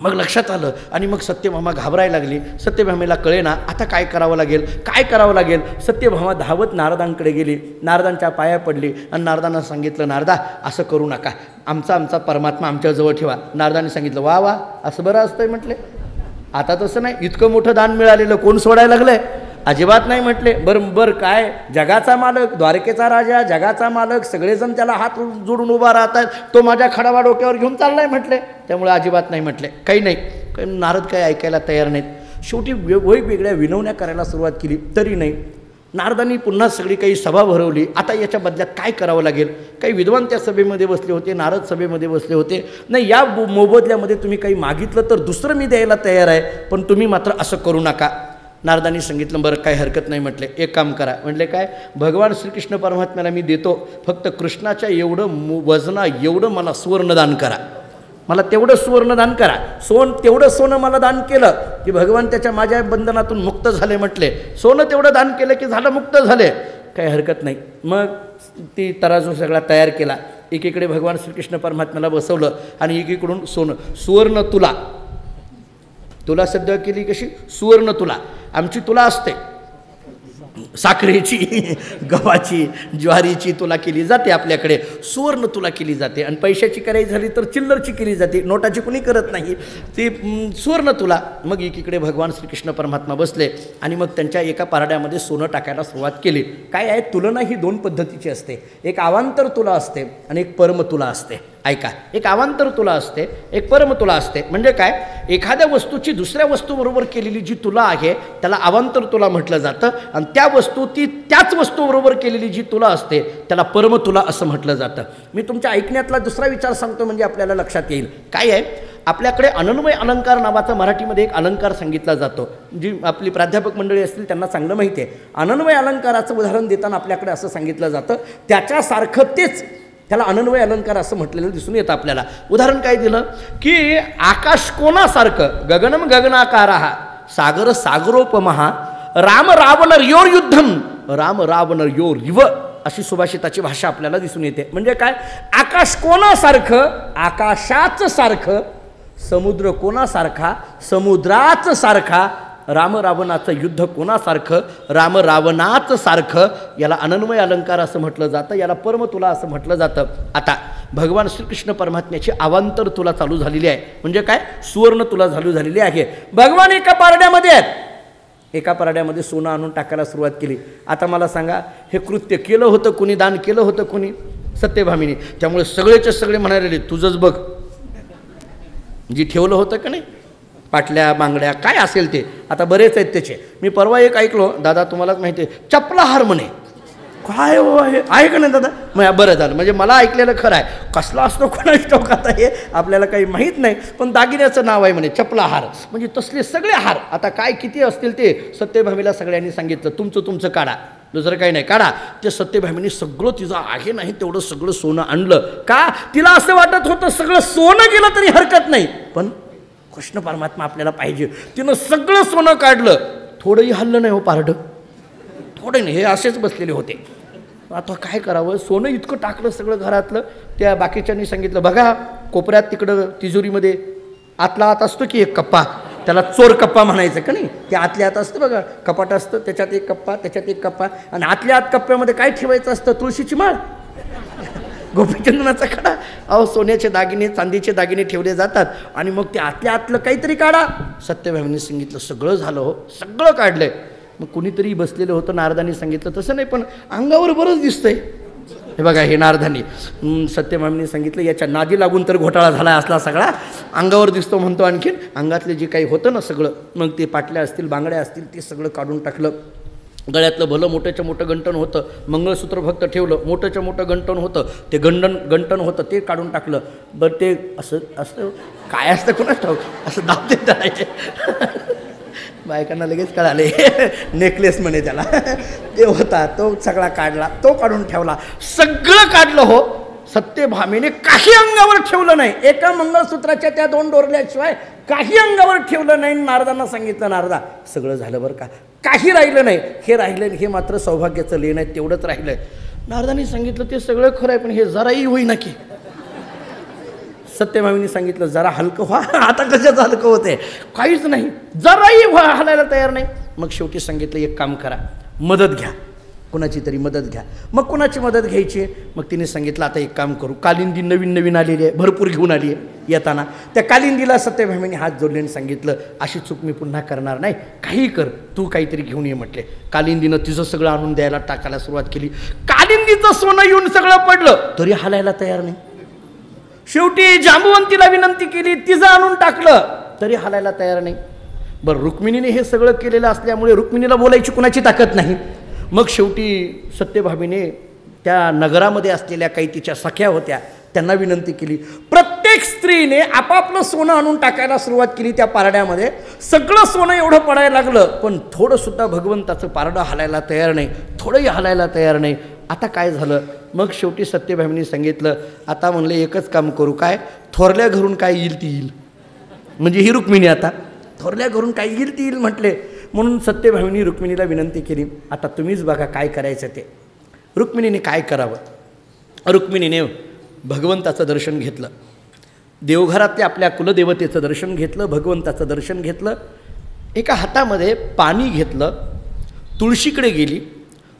मग लक्षात आलं आणि मग सत्यभामा घाबरायला लागली. सत्यभामेला कळेना आता काय करावं लागेल, काय करावं लागेल. सत्यभामा धावत नारदांकडे गेली, नारदांच्या पाया पडली आणि नारदांना सांगितलं, नारदा असं करू नका, आमचा परमात्मा आमच्याजवळ ठेवा. नारदांनी सांगितलं, वा वा असं बरं असतंय म्हटले. आता तसं नाही, इतकं मोठं दान मिळालेलं कोण सोडायला लागलंय, अजिबात नाही म्हटले. बरं काय, जगाचा मालक, द्वारकेचा राजा, जगाचा मालक, सगळेजण त्याला हात जोडून उभा राहतात, तो माझ्या खडावा डोक्यावर घेऊन चाललाय म्हटले, त्यामुळे अजिबात नाही म्हटले. काही नाही, नारद काही ऐकायला तयार नाहीत. शेवटी वेगवेगळ्या विनवण्या करायला सुरुवात केली तरी नाही. नारदांनी पुन्हा सगळी काही सभा भरवली. आता याच्या बदल्यात काय करावं लागेल. काही विद्वान त्या सभेमध्ये बसले होते, नारद सभेमध्ये बसले होते. नाही, या मोबदल्यामध्ये तुम्ही काही मागितलं तर दुसरं मी द्यायला तयार आहे, पण तुम्ही मात्र असं करू नका. नारदांनी सांगितलं बरं काही हरकत नाही म्हटले, एक काम करा. म्हटले काय? भगवान श्रीकृष्ण परमात्म्याला मी देतो, फक्त कृष्णाच्या एवढं वजना एवढं मला सुवर्णदान करा, मला तेवढं सुवर्णदान करा. तेवढं सोनं मला दान केलं की भगवान त्याच्या माझ्या बंधनातून मुक्त झाले म्हटले. सोनं तेवढं दान केलं की झालं, मुक्त झाले, काही हरकत नाही. मग ती तराजू सगळा तयार केला, एकीकडे भगवान श्रीकृष्ण परमात्म्याला बसवलं आणि एकीकडून सुवर्ण तुला सध्या केली कशी? सुवर्ण तुला. आमची तुला असते साखरेची, गव्हाची, ज्वारीची तुला केली जाते, आपल्याकडे सुवर्ण तुला केली जाते. आणि पैशाची करायची झाली तर चिल्लरची केली जाते, नोटाची कुणी करत नाही, ती सुवर्ण तुला. मग एकीकडे भगवान श्रीकृष्ण परमात्मा बसले आणि मग त्यांच्या एका पारड्यामध्ये सोनं टाकायला सुरुवात केली. काय आहे, तुलना ही दोन पद्धतीची असते, एक अवांतर तुला असते आणि एक परम तुला असते. ऐका, एक अवांतर तुला असते, एक परम तुला असते. म्हणजे काय? एखाद्या वस्तूची दुसऱ्या वस्तूबरोबर केलेली जी तुला आहे त्याला अवांतर तुला म्हटलं जातं, आणि त्या वस्तू ती त्याच वस्तूबरोबर केलेली जी तुला असते त्याला परम तुला असं म्हटलं जातं. मी तुमच्या ऐकण्यातला दुसरा विचार सांगतो म्हणजे आपल्याला लक्षात येईल. काय आहे, आपल्याकडे अनन्वय अलंकार नावाचा मराठीमध्ये एक अलंकार सांगितला जातो, जी आपली प्राध्यापक मंडळी असतील त्यांना चांगलं माहिती आहे. अनन्वय अलंकाराचं उदाहरण देताना आपल्याकडे असं सांगितलं जातं, त्याच्यासारखं तेच, त्याला अनन्वय अलंकार असं म्हटलेलं दिसून येतं आपल्याला. उदाहरण काय दिलं की आकाश कोणासारखं, गगनम गगनाकारः सागर सागरोपमः राम रावणयोर युद्धम राम रावणयोरिव, अशी सुभाषिताची भाषा आपल्याला दिसून येते. म्हणजे काय? आकाश कोणासारखं, आकाशाच सारखं, समुद्र कोणासारखा, समुद्राच सारखा, राम रावणाचं युद्ध कोणासारखं, राम रावणाच सारखं. याला अनन्वय अलंकार असं म्हटलं जातं, याला परम तुला असं म्हटलं जातं. आता भगवान श्रीकृष्ण परमात्म्याची अवांतर तुला चालू झालेली आहे. म्हणजे काय? सुवर्ण तुला चालू झालेली आहे. भगवान एका पारड्यामध्ये आहेत, एका पारड्यामध्ये सोनं आणून टाकायला सुरुवात केली. आता मला सांगा, हे कृत्य केलं होतं कुणी, दान केलं होतं कुणी? सत्यभामिनी. त्यामुळे सगळेचे सगळे म्हणायला तुझंच बघ, जी ठेवलं होतं का नाही, पाटल्या बांगड्या काय असेल ते, आता बरेच आहेत त्याचे. मी परवा एक ऐकलो, दादा तुम्हालाच माहिती आहे, चपलाहार म्हणे. काय हो आहे का नाही दादा? मग बरं झालं, म्हणजे मला ऐकलेलं खरं आहे. कसला असतो कोणाच ठाऊक, आता हे आपल्याला काही माहीत नाही, पण दागिन्याचं नाव आहे म्हणे चपलाहार. म्हणजे तसले सगळे हार, आता काय किती असतील ते सत्यभामीला सगळ्यांनी सांगितलं, तुमचं काढा, दुसरं काही नाही, काढा. ते सत्यभामीने सगळं तिचं आहे नाही तेवढं सगळं सोनं आणलं. का? तिला असं वाटत होतं सगळं सोनं गेलं तरी हरकत नाही, पण कृष्ण परमात्मा आपल्याला पाहिजे. तिनं सगळं सोनं काढलं, थोडंही हल्लं नाही हो पारडं, थोडं नाही, हे असेच बसलेले होते. आता काय करावं, सोनं इतकं टाकलं सगळं घरातलं. त्या बाकीच्यांनी सांगितलं, बघा कोपऱ्यात तिकडं तिजोरीमध्ये आतला आत असतो की एक कप्पा, त्याला चोर कप्पा म्हणायचं का नाही, ते आतल्या आत असतं बघा, कपाट असतं, त्याच्यात एक कप्पा, त्याच्यात एक कप्पा, आणि आतल्या आत कप्प्यामध्ये काय ठेवायचं असतं? तुळशीची माळ, गोपीचंदनाचा खडा. अहो, सोन्याचे दागिने, चांदीचे दागिने ठेवले जातात, आणि मग ते आतल्या आतलं काहीतरी काढा. सत्यभामीने सांगितलं, सगळं झालं हो, सगळं काढलंय. मग कुणीतरी बसलेलं होतं, नारदांनी सांगितलं, तसं नाही पण अंगावर बरंच दिसतंय. हे बघा, हे नारदांनी. सत्यभामीने सांगितलं, याच्या नादी लागून तर घोटाळा झाला असला सगळा, अंगावर दिसतो म्हणतो. आणखीन अंगातले जे काही होतं ना सगळं, मग ते पाटल्या असतील, बांगड्या असतील, ते सगळं काढून टाकलं. गळ्यातलं भलं मोठ्याच्या मोठं गंटण होतं, मंगळसूत्र फक्त ठेवलं, मोठ्याच्या मोठं गंटण होतं, ते गंटण होतं ते काढून टाकलं. बरं, ते असं काय असतं कोणाच ठाऊक, असं दाबते करायचे. बायकांना लगेच कळाले, नेकलेस म्हणे त्याला, ते होता, तो सगळा काढला, तो काढून ठेवला, सगळं काढलं हो. सत्यभामीने काही अंगावर ठेवलं नाही, एका मंगळसूत्राच्या त्या 2 डोरल्याशिवाय काही अंगावर ठेवलं नाही. नारदांना सांगितलं, नारदा सगळं झालं बरं का, काही राहिलं नाही. हे राहिलं, हे मात्र सौभाग्याचं लेण आहे, तेवढंच राहिलंय. नारदांनी सांगितलं, ते सगळं खरं आहे, पण हे जराही होईना की. सत्यभामीने सांगितलं, जरा हलकं व्हा. आता कशाचं हलकं होते? काहीच नाही, जराही हलायला तयार नाही. मग शेवटी सांगितलं, एक काम करा, मदत घ्या, कुणाची तरी मदत घ्या. मग कुणाची मदत घ्यायची? मग तिने सांगितलं, आता एक काम करू, कालिंदी नवीन आलेली आहे, भरपूर घेऊन आली आहे येताना. त्या कालिंदीला सत्यभामीने हात जोडले आणि सांगितलं, अशी चूक मी पुन्हा करणार नाही, काही कर, तू काहीतरी घेऊन ये म्हटले. कालिंदीनं तिचं सगळं आणून द्यायला टाकायला सुरुवात केली. कालिंदीचं सोनं येऊन सगळं पडलं, तरी हालायला तयार नाही. शेवटी जांबुवंतीला विनंती केली, तिचं आणून टाकलं, तरी हालायला तयार नाही. बरं, रुक्मिणीने हे सगळं केलेलं असल्यामुळे रुक्मिणीला बोलायची कुणाची ताकद नाही. मग शेवटी सत्यभामीने त्या नगरामध्ये असलेल्या काही तिच्या सख्या होत्या, त्यांना विनंती केली, प्रत्येक प्रत्येक स्त्रीने आपापलं सोनं आणून टाकायला सुरुवात केली त्या पारड्यामध्ये. सगळं सोनं एवढं पडायला लागलं, पण थोडंसुद्धा भगवंताचं पारडं हलायला तयार नाही, थोडंही हलायला तयार नाही. आता काय झालं? मग शेवटी सत्यभामींनी सांगितलं, आता म्हणले एकच काम करू, काय थोरल्या घरून काय येईल ती येईल. म्हणजे ही रुक्मिणी आता थोरल्या घरून काय येईल ती येईल म्हटले. म्हणून सत्यभामींनी रुक्मिणीला विनंती केली, आता तुम्हीच बघा काय करायचं ते. रुक्मिणीने काय करावं? रुक्मिणीने भगवंताचं दर्शन घेतलं, देवघरातल्या आपल्या कुलदेवतेचं दर्शन घेतलं, भगवंताचं दर्शन घेतलं. एका हातामध्ये पाणी घेतलं, तुळशीकडे गेली,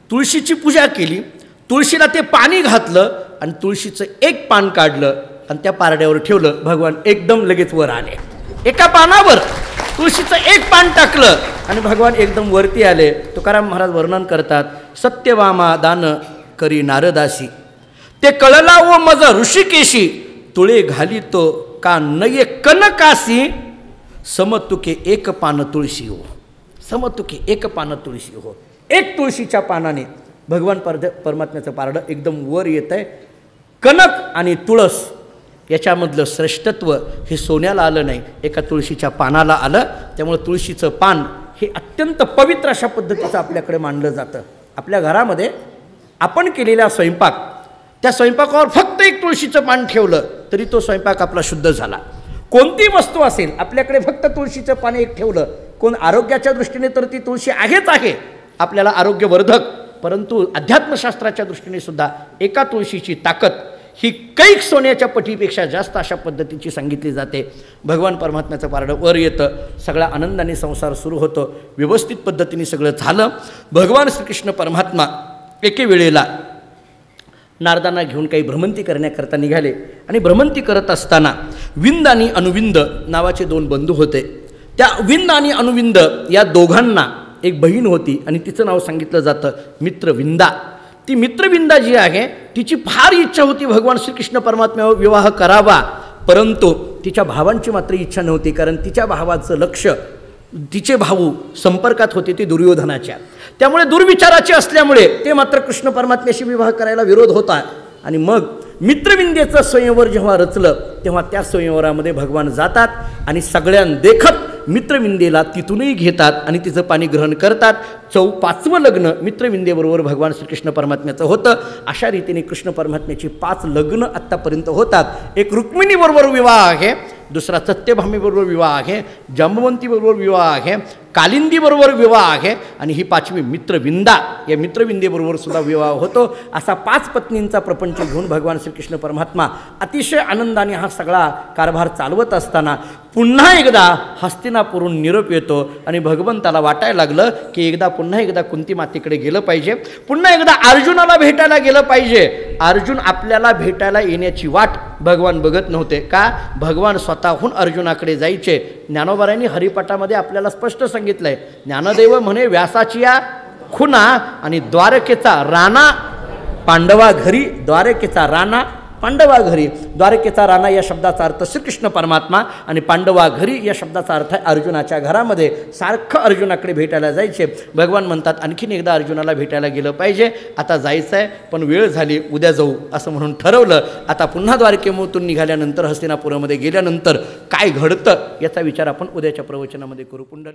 तुळशीची पूजा केली, तुळशीला ते पाणी घातलं आणि तुळशीचं एक पान काढलं आणि त्या पारड्यावर ठेवलं. भगवान एकदम लगेच वर आले. एका पानावर तुळशीचं एक पान टाकलं आणि भगवान एकदम वरती आले. तुकाराम महाराज वर्णन करतात, सत्यवामा दान करी नारदासी, ते कळला व मज ऋषिकेशी, तुळे घाली तो का नये कनकासी, समतुके एक पान तुळशी हो. समतुके एक पान तुळशी हो. एक तुळशीच्या पानाने भगवान परमात्म्याचं पारडं एकदम वर येत आहे. कनक आणि तुळस याच्यामधलं श्रेष्ठत्व हे सोन्याला आलं नाही, एका तुळशीच्या पानाला आलं. त्यामुळे तुळशीचं पान हे अत्यंत पवित्र अशा पद्धतीचं आपल्याकडे मानलं जातं. आपल्या घरामध्ये आपण केलेला स्वयंपाक, त्या स्वयंपाकावर फक्त एक तुळशीचं पान ठेवलं तरी तो स्वयंपाक आपला शुद्ध झाला. कोणती वस्तू असेल आपल्याकडे फक्त तुळशीचं पान एक ठेवलं, कोण आरोग्याच्या दृष्टीने तर ती तुळशी आहेच आहे आपल्याला आरोग्यवर्धक, परंतु अध्यात्मशास्त्राच्या दृष्टीने सुद्धा एका तुळशीची ताकद ही कैक सोन्याच्या पटीपेक्षा जास्त अशा पद्धतीची सांगितली जाते. भगवान परमात्म्याचं पारडं वर येतं, सगळा आनंदाने संसार सुरू होतो. व्यवस्थित पद्धतीने सगळं झालं. भगवान श्रीकृष्ण परमात्मा एके वेळेला नारदांना घेऊन काही भ्रमंती करण्याकरता निघाले आणि भ्रमंती करत असताना विंद आणि अनुविंद नावाचे दोन बंधू होते. त्या विंद आणि अनुविंद या दोघांना एक बहीण होती आणि तिचं नाव सांगितलं जातं मित्रविंदा. ती मित्रविंदा जी आहे तिची फार इच्छा होती भगवान श्रीकृष्ण परमात्म्यावर विवाह करावा, परंतु तिच्या भावांची मात्र इच्छा नव्हती, कारण तिच्या भावाचं लक्ष, तिचे भाऊ संपर्कात होते ते दुर्योधनाच्या, त्यामुळे दुर्विचाराचे असल्यामुळे ते मात्र कृष्ण परमात्म्याशी विवाह करायला विरोध होता. आणि मग मित्रविंदेचं स्वयंवर जेव्हा रचलं तेव्हा त्या स्वयंवरामध्ये भगवान जातात आणि सगळ्यांदेखत मित्रविंदेला तिथूनही घेतात आणि तिचं पाणी ग्रहण करतात. पाचवं लग्न मित्रविंदेबरोबर भगवान श्रीकृष्ण परमात्म्याचं होतं. अशा रीतीने कृष्ण परमात्म्याची 5 लग्न आत्तापर्यंत होतात. एक रुक्मिणीबरोबर विवाह आहे, दुसरा सत्यभामीबरोबर विवाह आहे, जांबवंतीबरोबर विवाह आहे, कालिंदीबरोबर विवाह आहे आणि ही 5वी मित्रविंदा, या मित्रविंदेबरोबर सुद्धा विवाह होतो. असा 5 पत्नींचा प्रपंच घेऊन भगवान श्रीकृष्ण परमात्मा अतिशय आनंदाने हा सगळा कारभार चालवत असताना पुन्हा एकदा हस्तिनापूरहून निरोप येतो आणि भगवंताला वाटायला लागलं की पुन्हा एकदा कुंती मातेकडे गेलं पाहिजे, पुन्हा एकदा अर्जुनाला भेटायला गेलं पाहिजे. अर्जुन आपल्याला भेटायला येण्याची वाट भगवान बघत नव्हते. का? भगवान स्वतःहून अर्जुनाकडे जायचे. ज्ञानोबारायांनी हरिपाठामध्ये आपल्याला स्पष्ट सांगितलंय, ज्ञानदेव म्हणे व्यासाची या खुना आणि द्वारकेचा राणा पांडवा घरी, द्वारकेचा राणा पांडवा घरी. द्वारकेचा राणा या शब्दाचा अर्थ श्रीकृष्ण परमात्मा आणि पांडवा घरी या शब्दाचा अर्थ आहे अर्जुनाच्या घरामध्ये. सारखं अर्जुनाकडे भेटायला जायचे. भगवान म्हणतात आणखीन एकदा अर्जुनाला भेटायला गेलं पाहिजे, आता जायचं आहे पण वेळ झाली, उद्या जाऊ असं म्हणून ठरवलं. आता पुन्हा द्वारकेमधून निघाल्यानंतर हस्तिनापुरामध्ये गेल्यानंतर काय घडतं याचा विचार आपण उद्याच्या प्रवचनामध्ये करू. पुंडलिक